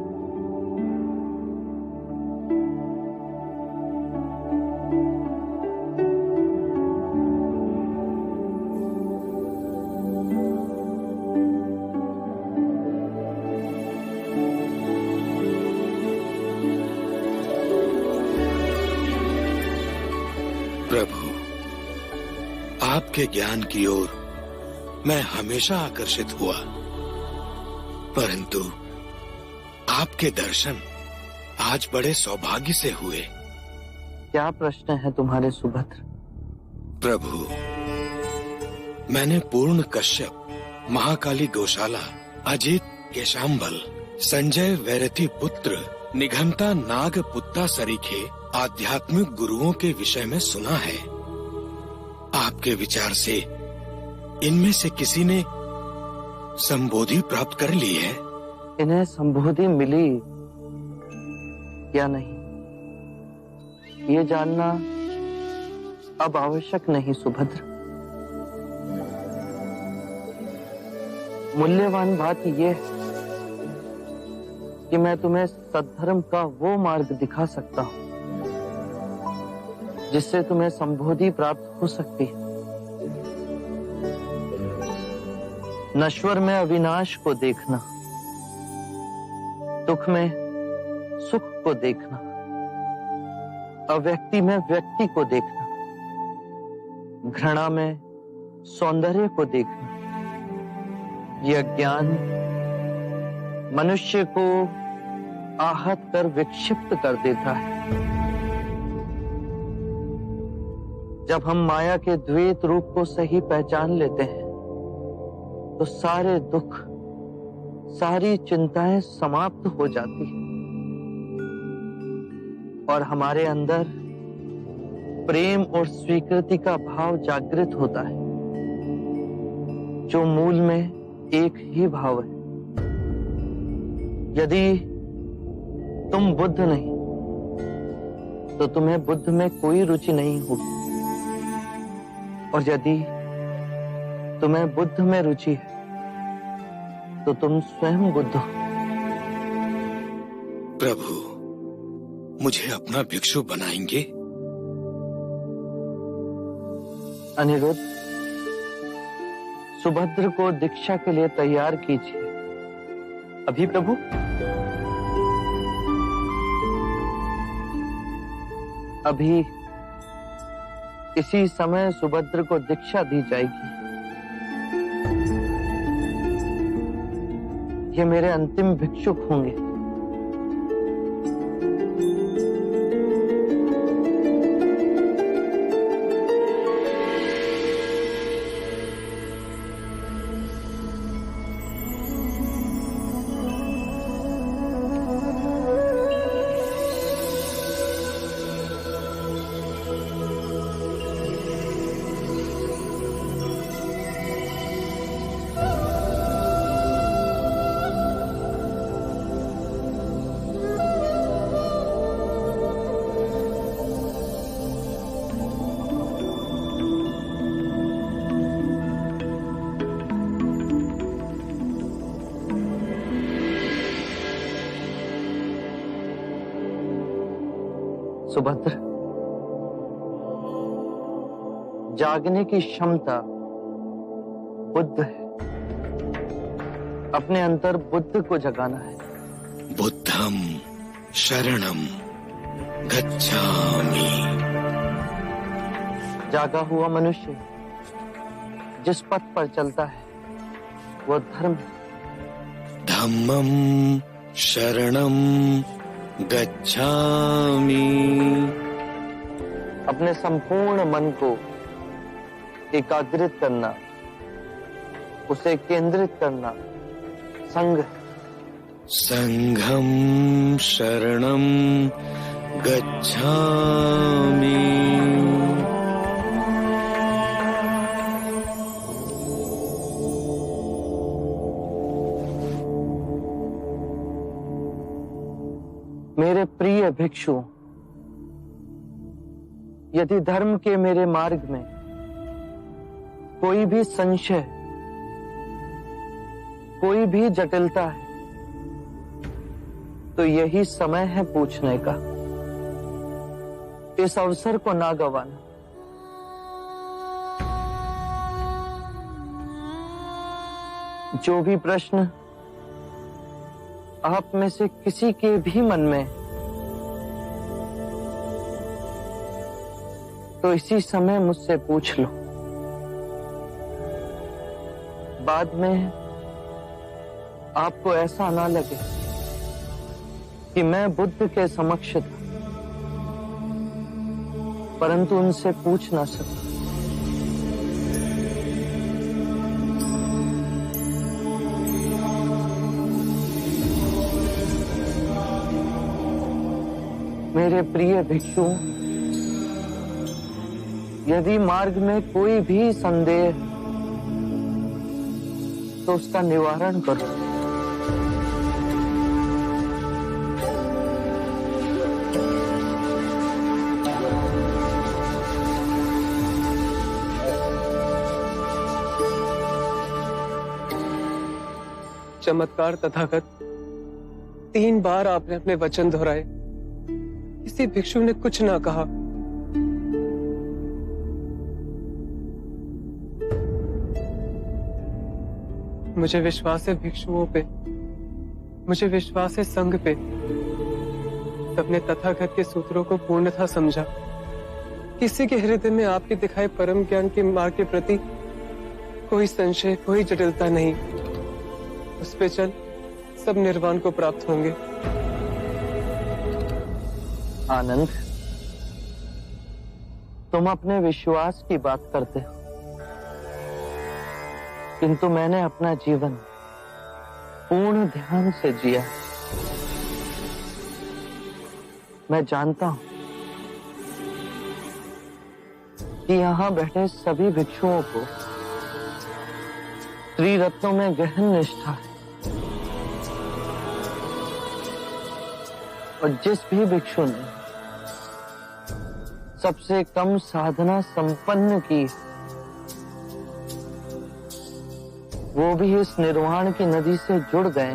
Speaker 12: प्रभु, आपके ज्ञान की ओर मैं हमेशा आकर्षित हुआ, परंतु आपके दर्शन आज बड़े सौभाग्य से हुए।
Speaker 2: क्या प्रश्न है तुम्हारे सुभद्र?
Speaker 12: प्रभु, मैंने पूर्ण कश्यप, महाकाली गौशाला, अजित केशांबल, संजय वैरथी पुत्र, निघंता नाग पुत्ता सरीखे आध्यात्मिक गुरुओं के विषय में सुना है। आपके विचार से इनमें से किसी ने संबोधि प्राप्त कर ली है?
Speaker 2: इन्हें संबोधि मिली या नहीं, ये जानना अब आवश्यक नहीं सुभद्र। मूल्यवान बात यह है कि मैं तुम्हें सद्धर्म का वो मार्ग दिखा सकता हूं जिससे तुम्हें संबोधि प्राप्त हो सकती है। नश्वर में अविनाश को देखना, दुख में सुख को देखना, अव्यक्ति में व्यक्ति को देखना, घृणा में सौंदर्य को देखना, यह ज्ञान मनुष्य को आहत कर विक्षिप्त कर देता है। जब हम माया के द्वैत रूप को सही पहचान लेते हैं तो सारे दुख, सारी चिंताएं समाप्त हो जाती हैं और हमारे अंदर प्रेम और स्वीकृति का भाव जागृत होता है, जो मूल में एक ही भाव है। यदि तुम बुद्ध नहीं तो तुम्हें बुद्ध में कोई रुचि नहीं होगी, और यदि तुम्हें बुद्ध में रुचि है तो तुम स्वयं बुद्ध हो।
Speaker 12: प्रभु, मुझे अपना भिक्षु बनाएंगे?
Speaker 2: अनिरुद्ध, सुभद्र को दीक्षा के लिए तैयार कीजिए। अभी प्रभु? अभी इसी समय सुभद्र को दीक्षा दी जाएगी। ये मेरे अंतिम भिक्षुक होंगे। सुभद्र, जागने की क्षमता बुद्ध है। अपने अंतर बुद्ध को जगाना है।
Speaker 12: बुद्धम शरणम गच्छामि।
Speaker 2: जागा हुआ मनुष्य जिस पथ पर चलता है वो धर्म है।
Speaker 12: धम्मं शरणं गच्छामि।
Speaker 2: अपने संपूर्ण मन को एकाग्रित करना, उसे केंद्रित करना संघ।
Speaker 12: संघं शरणं गच्छामि।
Speaker 2: मेरे प्रिय भिक्षु, यदि धर्म के मेरे मार्ग में कोई भी संशय, कोई भी जटिलता है, तो यही समय है पूछने का। इस अवसर को ना गवाना। जो भी प्रश्न आप में से किसी के भी मन में, तो इसी समय मुझसे पूछ लो। बाद में आपको ऐसा ना लगे कि मैं बुद्ध के समक्ष था परंतु उनसे पूछ ना सका। मेरे प्रिय भिक्षु, यदि मार्ग में कोई भी संदेह तो उसका निवारण करो।
Speaker 5: चमत्कार तथागत, 3 बार आपने अपने वचन दोहराए, किसी भिक्षु ने कुछ ना कहा। मुझे विश्वास है भिक्षुओं पे, मुझे विश्वास है संघ पे। सबने तथागत के सूत्रों को पूर्णतः समझा। किसी के हृदय में आपके दिखाए परम ज्ञान के मार्ग के प्रति कोई संशय, कोई जटिलता नहीं। उस पे चल सब निर्वाण को प्राप्त होंगे।
Speaker 2: आनंद, तुम अपने विश्वास की बात करते हो, किंतु मैंने अपना जीवन पूर्ण ध्यान से जिया। मैं जानता हूं कि यहां बैठे सभी भिक्षुओं को त्रिरत्नों में गहन निष्ठा है, और जिस भी भिक्षु ने सबसे कम साधना संपन्न की, वो भी इस निर्वाण की नदी से जुड़ गए।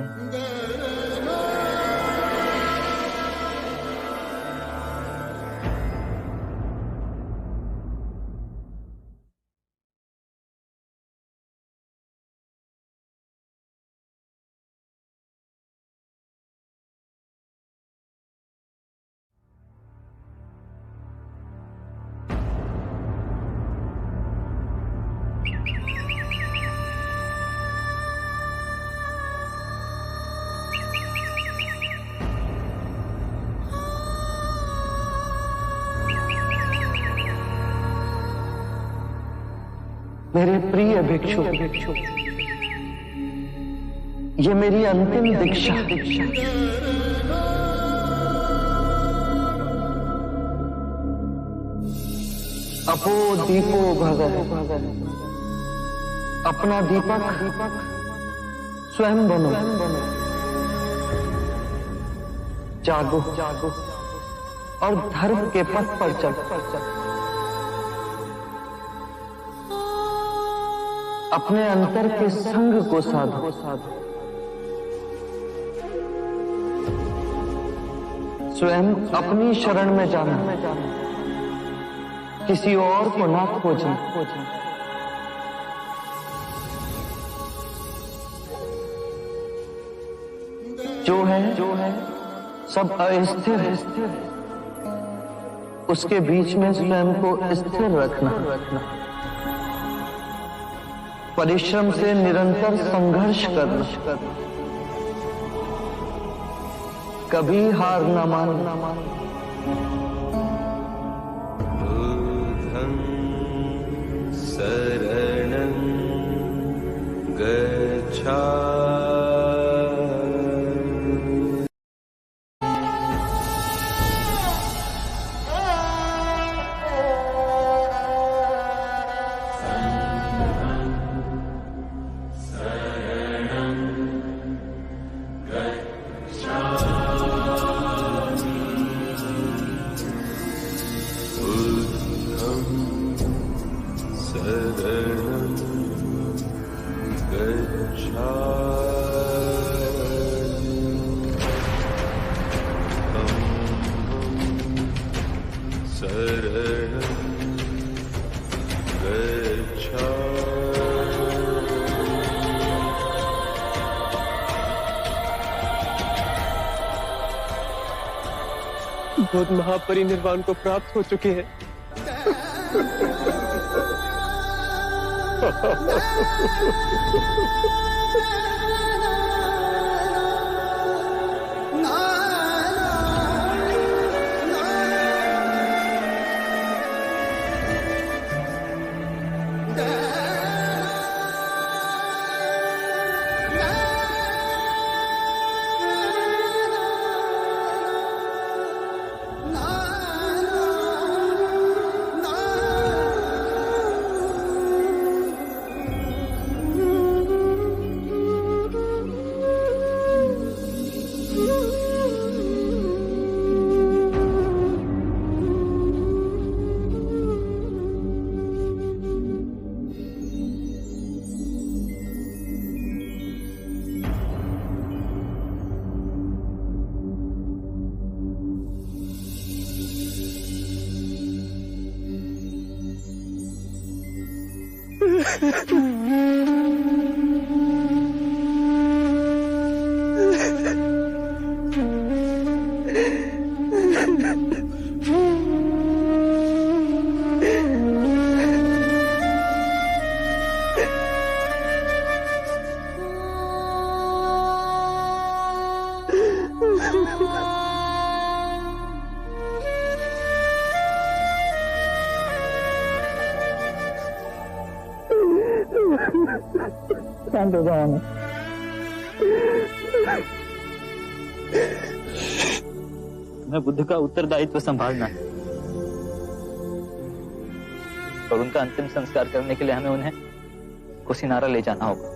Speaker 2: मेरे प्रिय भिक्षु, ये मेरी अंतिम दीक्षा। अपो दीपो भव, अपना दीपक स्वयं बनो। जागो और धर्म के पथ पर चलो। अपने अंतर के संग को साधो। स्वयं अपनी शरण में जाना, किसी और को ना खोजना। जो है सब अस्थिर है, उसके बीच में स्वयं को स्थिर रखना, परिश्रम से निरंतर संघर्ष करना, कभी हार न मानना।
Speaker 3: बुद्धं शरणं गच्छामि।
Speaker 5: बुद्ध महापरिनिर्वाण को प्राप्त हो चुके हैं।
Speaker 2: शांत हो जाओ।
Speaker 6: मैं बुद्ध का उत्तरदायित्व संभालना है और उनका अंतिम संस्कार करने के लिए हमें उन्हें कुशीनारा ले जाना होगा।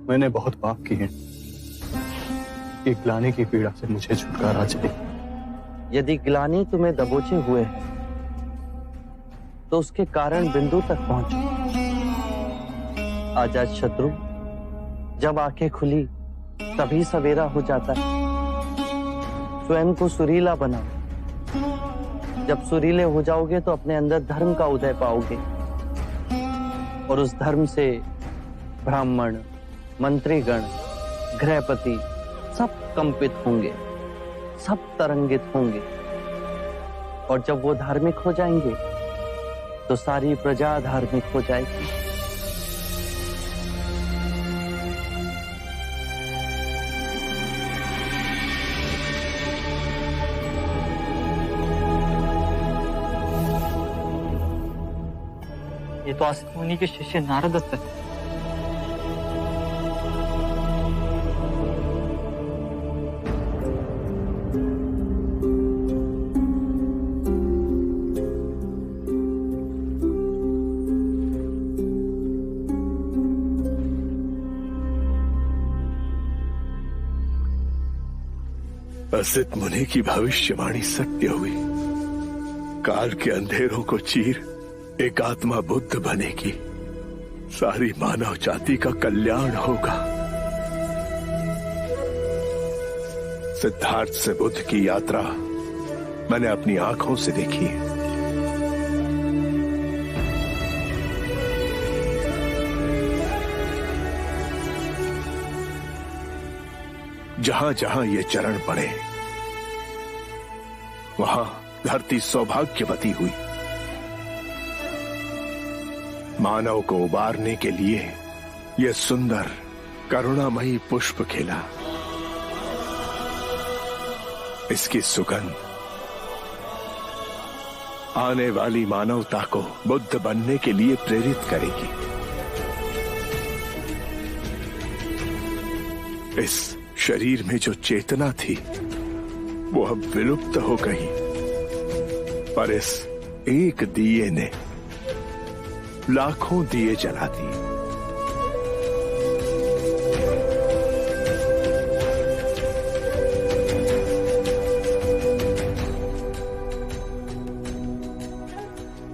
Speaker 1: मैंने बहुत पाप किए हैं। कि ग्लानि की पीड़ा से मुझे छुटकारा चाहिए।
Speaker 2: यदि ग्लानि तुम्हें दबोचे हुए है तो उसके कारण बिंदु तक पहुंचो। आजाद शत्रु, जब आंखें खुली तभी सवेरा हो जाता है। स्वयं को सुरीला बनाओ। जब सुरीले हो जाओगे तो अपने अंदर धर्म का उदय पाओगे और उस धर्म से ब्राह्मण, मंत्रीगण, गृहपति सब कंपित होंगे, सब तरंगित होंगे। और जब वो धार्मिक हो जाएंगे तो सारी प्रजा धार्मिक हो जाएगी।
Speaker 6: ये तो असित मुनि के शिष्य नारद है।
Speaker 14: असित मुनि की भविष्यवाणी सत्य हुई। काल के अंधेरों को चीर एक आत्मा बुद्ध बनेगी। सारी मानव जाति का कल्याण होगा। सिद्धार्थ से बुद्ध की यात्रा मैंने अपनी आंखों से देखी है। जहां जहां ये चरण पड़े वहां धरती सौभाग्यवती हुई। मानव को उबारने के लिए यह सुंदर करुणामयी पुष्प खिला। इसकी सुगंध आने वाली मानवता को बुद्ध बनने के लिए प्रेरित करेगी। इस शरीर में जो चेतना थी वो अब विलुप्त हो गई, पर इस एक दिए ने लाखों दिए जला दिए।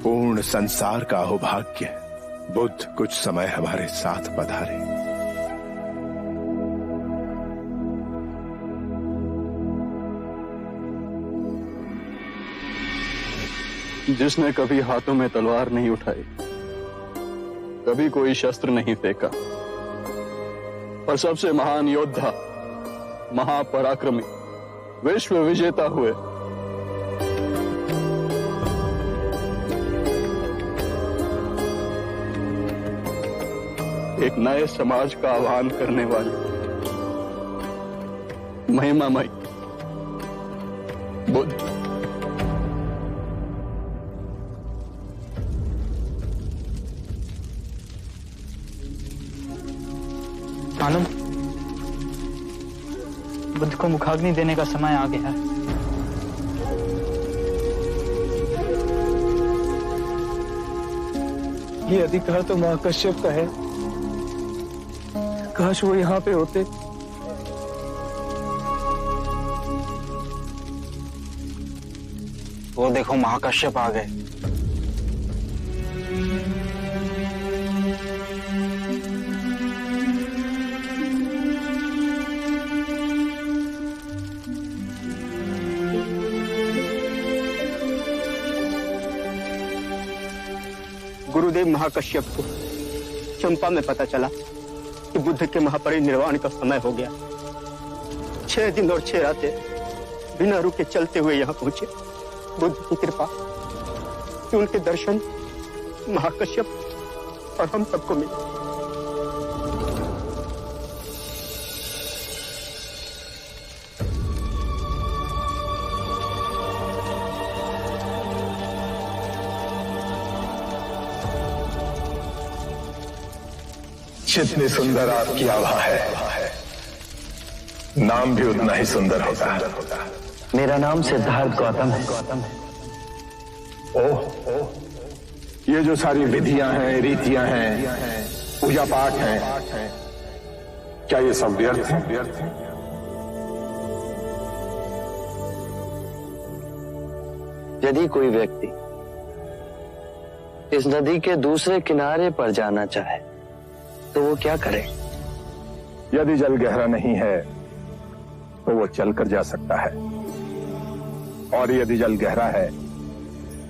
Speaker 14: पूर्ण संसार का अहोभाग्य बुद्ध कुछ समय हमारे साथ पधारे।
Speaker 1: जिसने कभी हाथों में तलवार नहीं उठाई, कभी कोई शस्त्र नहीं फेंका, और सबसे महान योद्धा, महापराक्रमी, विश्व विजेता हुए, एक नए समाज का आह्वान करने वाले महिमामय बुद्ध।
Speaker 6: मालूम, बुद्ध को मुखाग्नि देने का समय आ गया है।
Speaker 5: ये अधिकार तो महाकश्यप का है। काश वो यहाँ पे होते।
Speaker 11: वो देखो महाकश्यप आ गए।
Speaker 15: गुरुदेव महाकश्यप को चंपा में पता चला कि बुद्ध के महापरिनिर्वाण का समय हो गया। 6 दिन और 6 रातें बिना रुके चलते हुए यहाँ पहुंचे। बुद्ध की कृपा कि उनके दर्शन महाकश्यप और हम सबको मिले।
Speaker 14: जितनी सुंदर आपकी आभा है, नाम भी उतना ही सुंदर होता है।
Speaker 2: मेरा नाम सिद्धार्थ गौतम है।
Speaker 14: ओह, ये जो सारी विधियां हैं, रीतियां हैं, पूजा पाठ हैं, क्या ये सब व्यर्थ है?
Speaker 2: यदि कोई व्यक्ति इस नदी के दूसरे किनारे पर जाना चाहे तो वो क्या करे?
Speaker 14: यदि जल गहरा नहीं है तो वो चलकर जा सकता है, और यदि जल गहरा है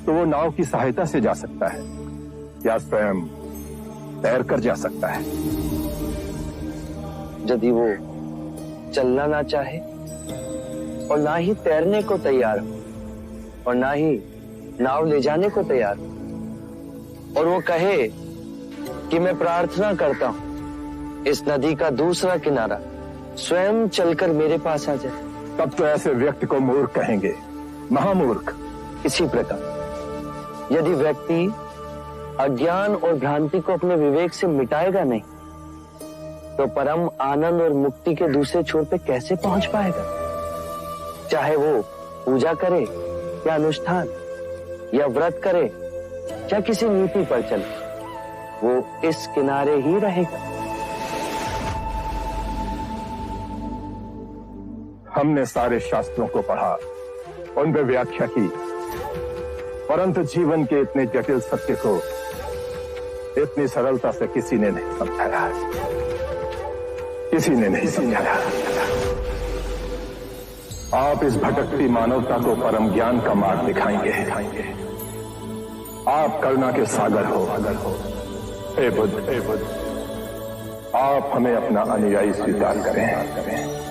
Speaker 14: तो वो नाव की सहायता से जा सकता है या स्वयं तैरकर जा सकता है।
Speaker 2: यदि वो चलना ना चाहे और ना ही तैरने को तैयार हो और ना ही नाव ले जाने को तैयार हो, और वो कहे कि मैं प्रार्थना करता हूं इस नदी का दूसरा किनारा स्वयं चलकर मेरे पास आ जाए,
Speaker 14: तब तो ऐसे व्यक्ति को मूर्ख कहेंगे, महामूर्ख।
Speaker 2: इसी प्रकार यदि व्यक्ति अज्ञान और भ्रांति को अपने विवेक से मिटाएगा नहीं तो परम आनंद और मुक्ति के दूसरे छोर पे कैसे पहुंच पाएगा? चाहे वो पूजा करे या अनुष्ठान या व्रत करे या किसी नीति पर चले, वो इस किनारे ही रहेगा।
Speaker 14: हमने सारे शास्त्रों को पढ़ा, उन पर व्याख्या की, परंतु जीवन के इतने जटिल सत्य को इतनी सरलता से किसी ने नहीं समझाया, किसी ने नहीं समझाया। आप इस भटकती मानवता को परम ज्ञान का मार्ग दिखाएंगे। आप करुणा के सागर हो। हे बुद्ध, आप हमें अपना अनुयायी स्वीकार करें।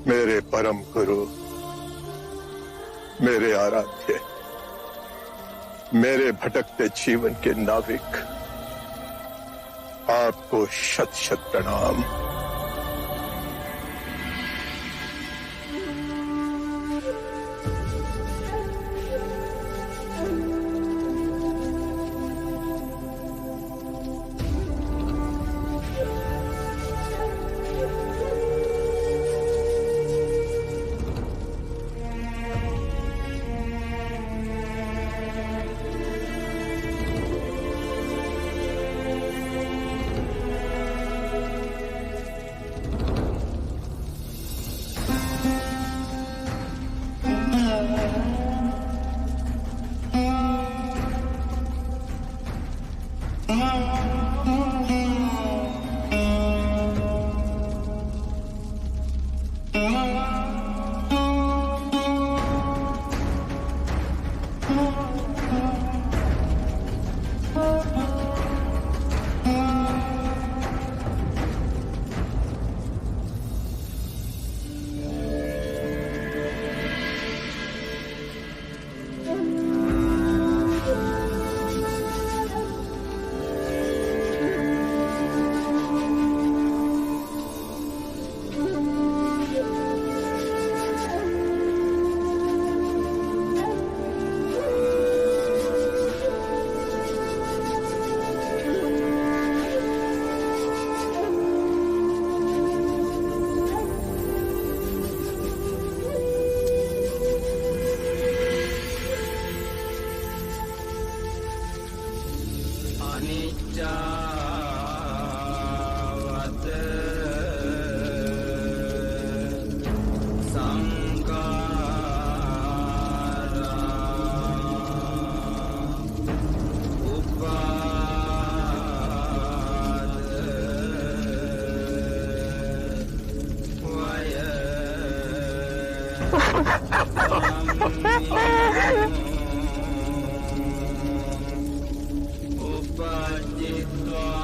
Speaker 13: मेरे परम गुरु, मेरे आराध्य, मेरे भटकते जीवन के नाविक, आपको शत शत प्रणाम।
Speaker 16: Upaditva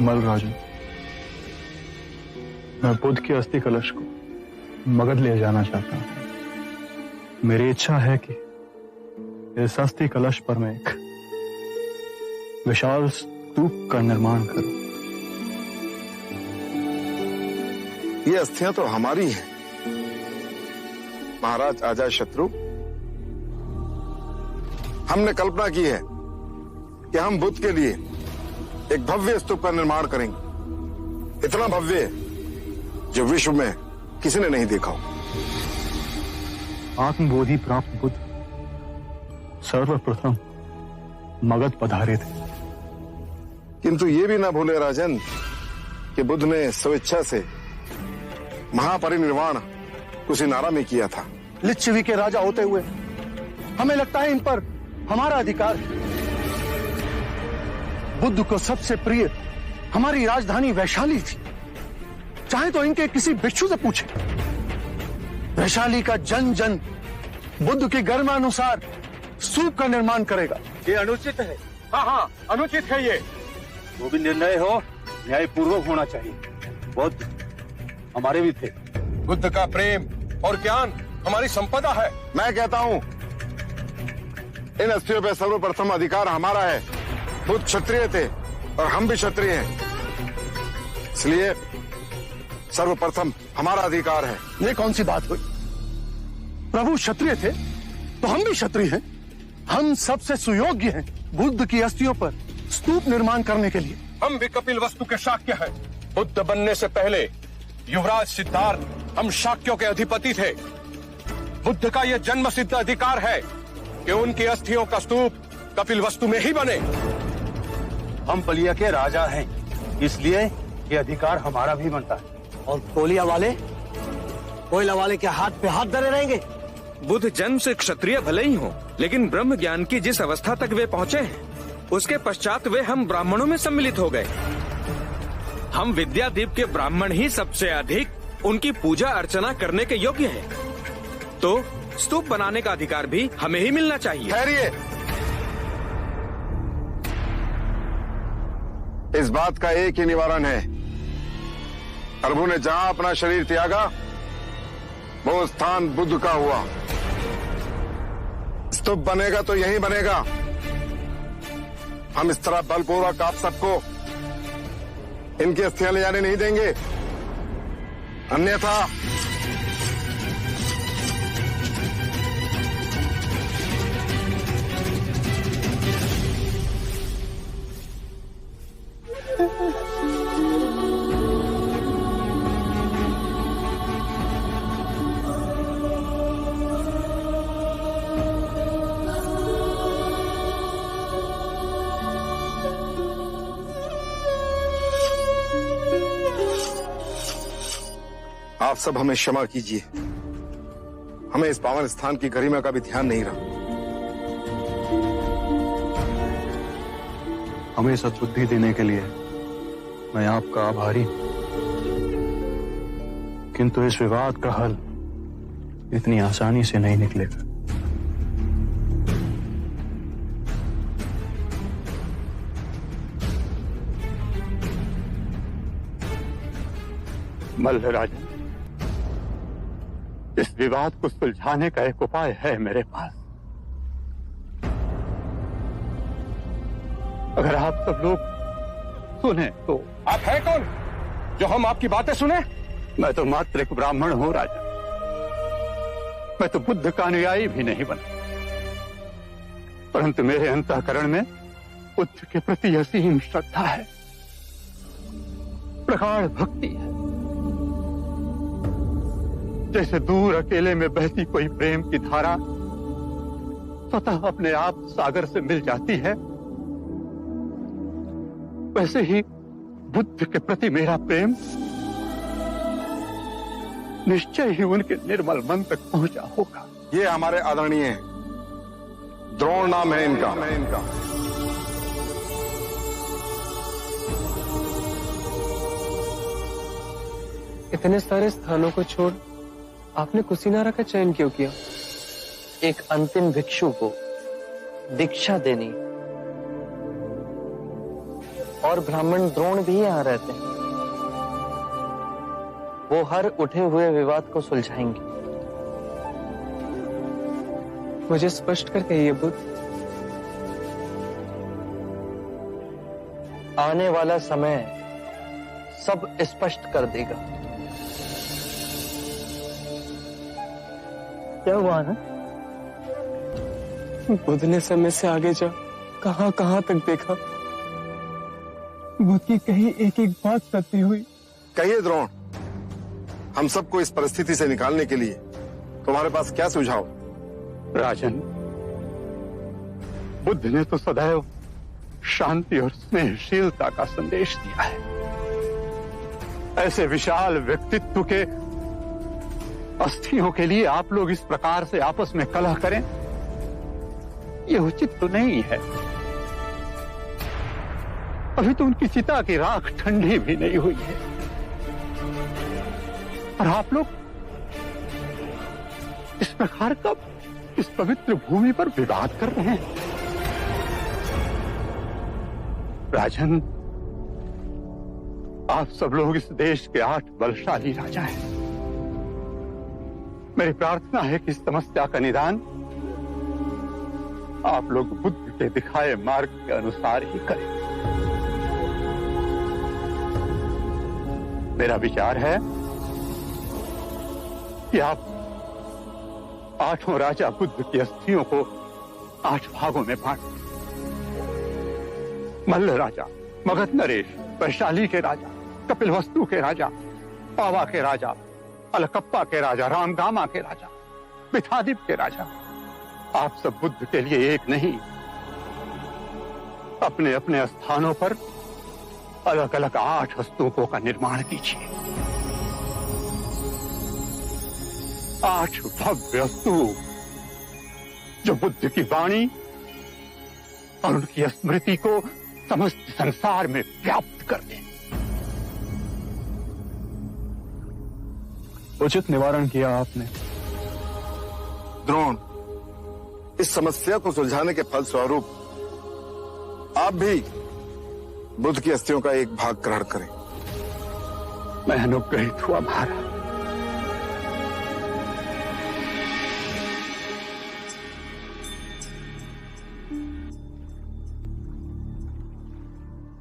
Speaker 1: मलराजू, मैं बुद्ध के अस्थि कलश को मगध ले जाना चाहता हूं। मेरी इच्छा है कि इस अस्थि कलश पर मैं एक विशाल स्तूप का निर्माण करूं।
Speaker 16: ये अस्थियां तो हमारी हैं। महाराज अजाय शत्रु, हमने कल्पना की है कि हम बुद्ध के लिए एक भव्य स्तूप का निर्माण करेंगे, इतना भव्य जो विश्व में किसी ने नहीं देखा हो।
Speaker 1: आत्मबोधि प्राप्त बुद्ध सर्वप्रथम मगध पधारे थे,
Speaker 16: किंतु ये भी ना भूले राजन कि बुद्ध ने स्वेच्छा से महापरिनिर्वाण कुशीनारा में किया था।
Speaker 2: लिच्छवी के राजा होते हुए हमें लगता है इन पर हमारा अधिकार है। बुद्ध को सबसे प्रिय हमारी राजधानी वैशाली थी। चाहे तो इनके किसी भिक्षु से पूछे, वैशाली का जन जन बुद्ध की गर्मानुसार स्तूप का निर्माण करेगा।
Speaker 11: ये अनुचित है। हाँ, अनुचित है ये। वो भी निर्णय हो न्यायपूर्वक होना चाहिए। बुद्ध हमारे भी थे।
Speaker 16: बुद्ध का प्रेम और ज्ञान हमारी संपदा है। मैं कहता हूं इन अस्थियों पर सर्वप्रथम अधिकार हमारा है। बुद्ध क्षत्रिय थे और हम भी क्षत्रिय हैं, इसलिए सर्वप्रथम हमारा अधिकार है।
Speaker 2: ये कौन सी बात हुई? प्रभु क्षत्रिय थे तो हम भी क्षत्रिय हैं। हम सबसे सुयोग्य हैं बुद्ध की अस्थियों पर स्तूप निर्माण करने के लिए।
Speaker 17: हम भी कपिल वस्तु के शाक्य हैं। बुद्ध बनने से पहले युवराज सिद्धार्थ हम शाक्यों के अधिपति थे। बुद्ध का यह जन्म सिद्ध अधिकार है कि उनकी अस्थियों का स्तूप कपिल वस्तु में ही बने।
Speaker 11: हम बलिया के राजा हैं, इसलिए ये अधिकार हमारा भी बनता है।
Speaker 2: और कोयला वाले के हाथ पे हाथ धरे रहेंगे।
Speaker 18: बुद्ध जन्म से क्षत्रिय भले ही हो, लेकिन ब्रह्म ज्ञान की जिस अवस्था तक वे पहुँचे हैं उसके पश्चात वे हम ब्राह्मणों में सम्मिलित हो गए। हम विद्यादीप के ब्राह्मण ही सबसे अधिक उनकी पूजा अर्चना करने के योग्य हैं। तो स्तूप बनाने का अधिकार भी हमें ही मिलना चाहिए।
Speaker 16: ठहरिए, इस बात का एक ही निवारण है। प्रभु ने जहां अपना शरीर त्यागा वो स्थान बुद्ध का हुआ। स्तूप बनेगा तो यहीं बनेगा। हम इस तरह बलपूर्वक आप सबको इनकी अस्थियां ले जाने नहीं देंगे, अन्यथा आप सब हमें क्षमा कीजिए। हमें इस पावन स्थान की गरिमा का भी ध्यान नहीं रहा।
Speaker 1: हमें सद्बुद्धि देने के लिए मैं आपका आभारी हूं, किंतु इस विवाद का हल इतनी आसानी से नहीं निकलेगा।
Speaker 19: मल्लराजन, इस विवाद को सुलझाने का एक उपाय है मेरे पास। अगर आप सब लोग सुने तो।
Speaker 17: आप हैं कौन जो हम आपकी बातें सुने?
Speaker 19: मैं तो मात्र एक ब्राह्मण हूं राजा। मैं तो बुद्ध का अनुयायी भी नहीं बना, परंतु मेरे अंतःकरण में बुद्ध के प्रति असीम श्रद्धा है, प्रगाढ़ भक्ति है। जैसे दूर अकेले में बहती कोई प्रेम की धारा स्वतः अपने आप सागर से मिल जाती है, वैसे ही बुद्ध के प्रति मेरा प्रेम निश्चय ही उनके निर्मल मन तक पहुंचा होगा।
Speaker 16: ये हमारे आदरणीय हैं, द्रोण नाम है इनका।
Speaker 5: इतने सारे स्थानों को छोड़ आपने कुशीनारा का चयन क्यों किया?
Speaker 2: एक अंतिम भिक्षु को दीक्षा देनी और ब्राह्मण द्रोण भी यहाँ रहते हैं। वो हर उठे हुए विवाद को सुलझाएंगे।
Speaker 5: मुझे स्पष्ट कर कहिए बुद्ध।
Speaker 2: आने वाला समय सब स्पष्ट कर देगा। क्या हुआ ना?
Speaker 5: बुद्ध ने समय से आगे जा कहां कहां तक देखा। बुद्ध की कही एक एक बात सत्य हुई।
Speaker 16: कहिए द्रोण, हम सबको इस परिस्थिति से निकालने के लिए तुम्हारे पास क्या सुझाव?
Speaker 19: राजन, बुद्ध ने तो सदैव शांति और स्नेहशीलता का संदेश दिया है। ऐसे विशाल व्यक्तित्व के अस्थियों के लिए आप लोग इस प्रकार से आपस में कलह करें, यह उचित तो नहीं है। अभी तो उनकी चिता की राख ठंडी भी नहीं हुई है और आप लोग इस प्रकार का इस पवित्र भूमि पर विवाद कर रहे हैं। राजन, आप सब लोग इस देश के 8 बलशाली राजा हैं। मेरी प्रार्थना है कि इस समस्या का निदान आप लोग बुद्ध के दिखाए मार्ग के अनुसार ही करें। मेरा विचार है कि आप 8 राजा बुद्ध की अस्थियों को 8 भागों में बांट, मल्ल राजा, मगध नरेश, वैशाली के राजा, कपिलवस्तु के राजा, पावा के राजा, अलकप्पा के राजा, रामगामा के राजा, बिथादीप के राजा, आप सब बुद्ध के लिए एक नहीं, अपने अपने स्थानों पर अलग अलग 8 स्तूपों का निर्माण कीजिए। 8 भव्य स्तूप जो बुद्ध की वाणी और उनकी स्मृति को समस्त संसार में व्याप्त कर दें।
Speaker 1: उचित निवारण किया आपने।
Speaker 16: द्रोण, इस समस्या को सुलझाने के फलस्वरूप आप भी बुद्ध की अस्थियों का एक भाग ग्रहण करें।
Speaker 19: मैं अनुग्रहित हुआ महाराज।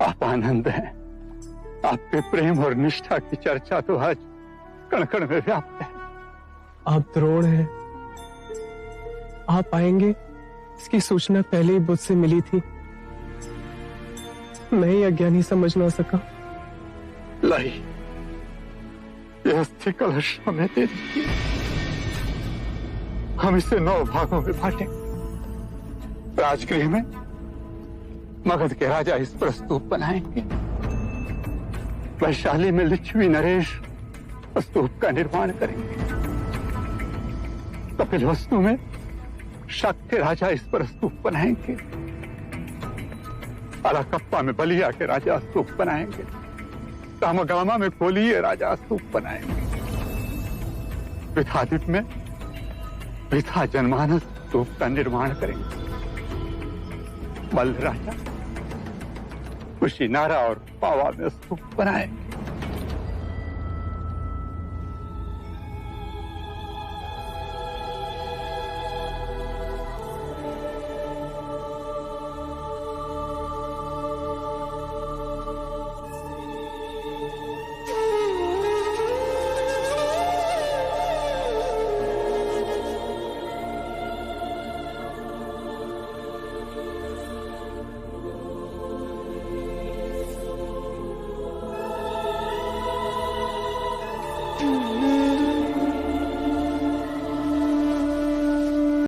Speaker 19: आप आनंद हैं। आपके प्रेम और निष्ठा की चर्चा तो आज कण कण में व्याप्त है।
Speaker 5: आप द्रोण हैं। आप आएंगे इसकी सूचना पहले ही बुद्ध से मिली थी। मैं ही अज्ञानी समझ ना सका।
Speaker 19: लाई, यह अस्थि कलश हमें दे दीजिए। हम इसे 9 भागों में बांटें। राजगृह में मगध के राजा इस पर स्तूप बनाएंगे। वैशाली में लिच्छवी नरेश स्तूप का निर्माण करेंगे। कपिलवस्तु में शक के राजा इस पर स्तूप बनाएंगे। अलकप्पा में बलिया के राजा स्तूप बनाएंगे। रामगामा में कोलीय राजा स्तूप बनाएंगे। विथादीप में विथा जनमानस स्तूप का निर्माण करेंगे। मल्ल राजा कुशीनारा और पावा में स्तूप बनाएंगे।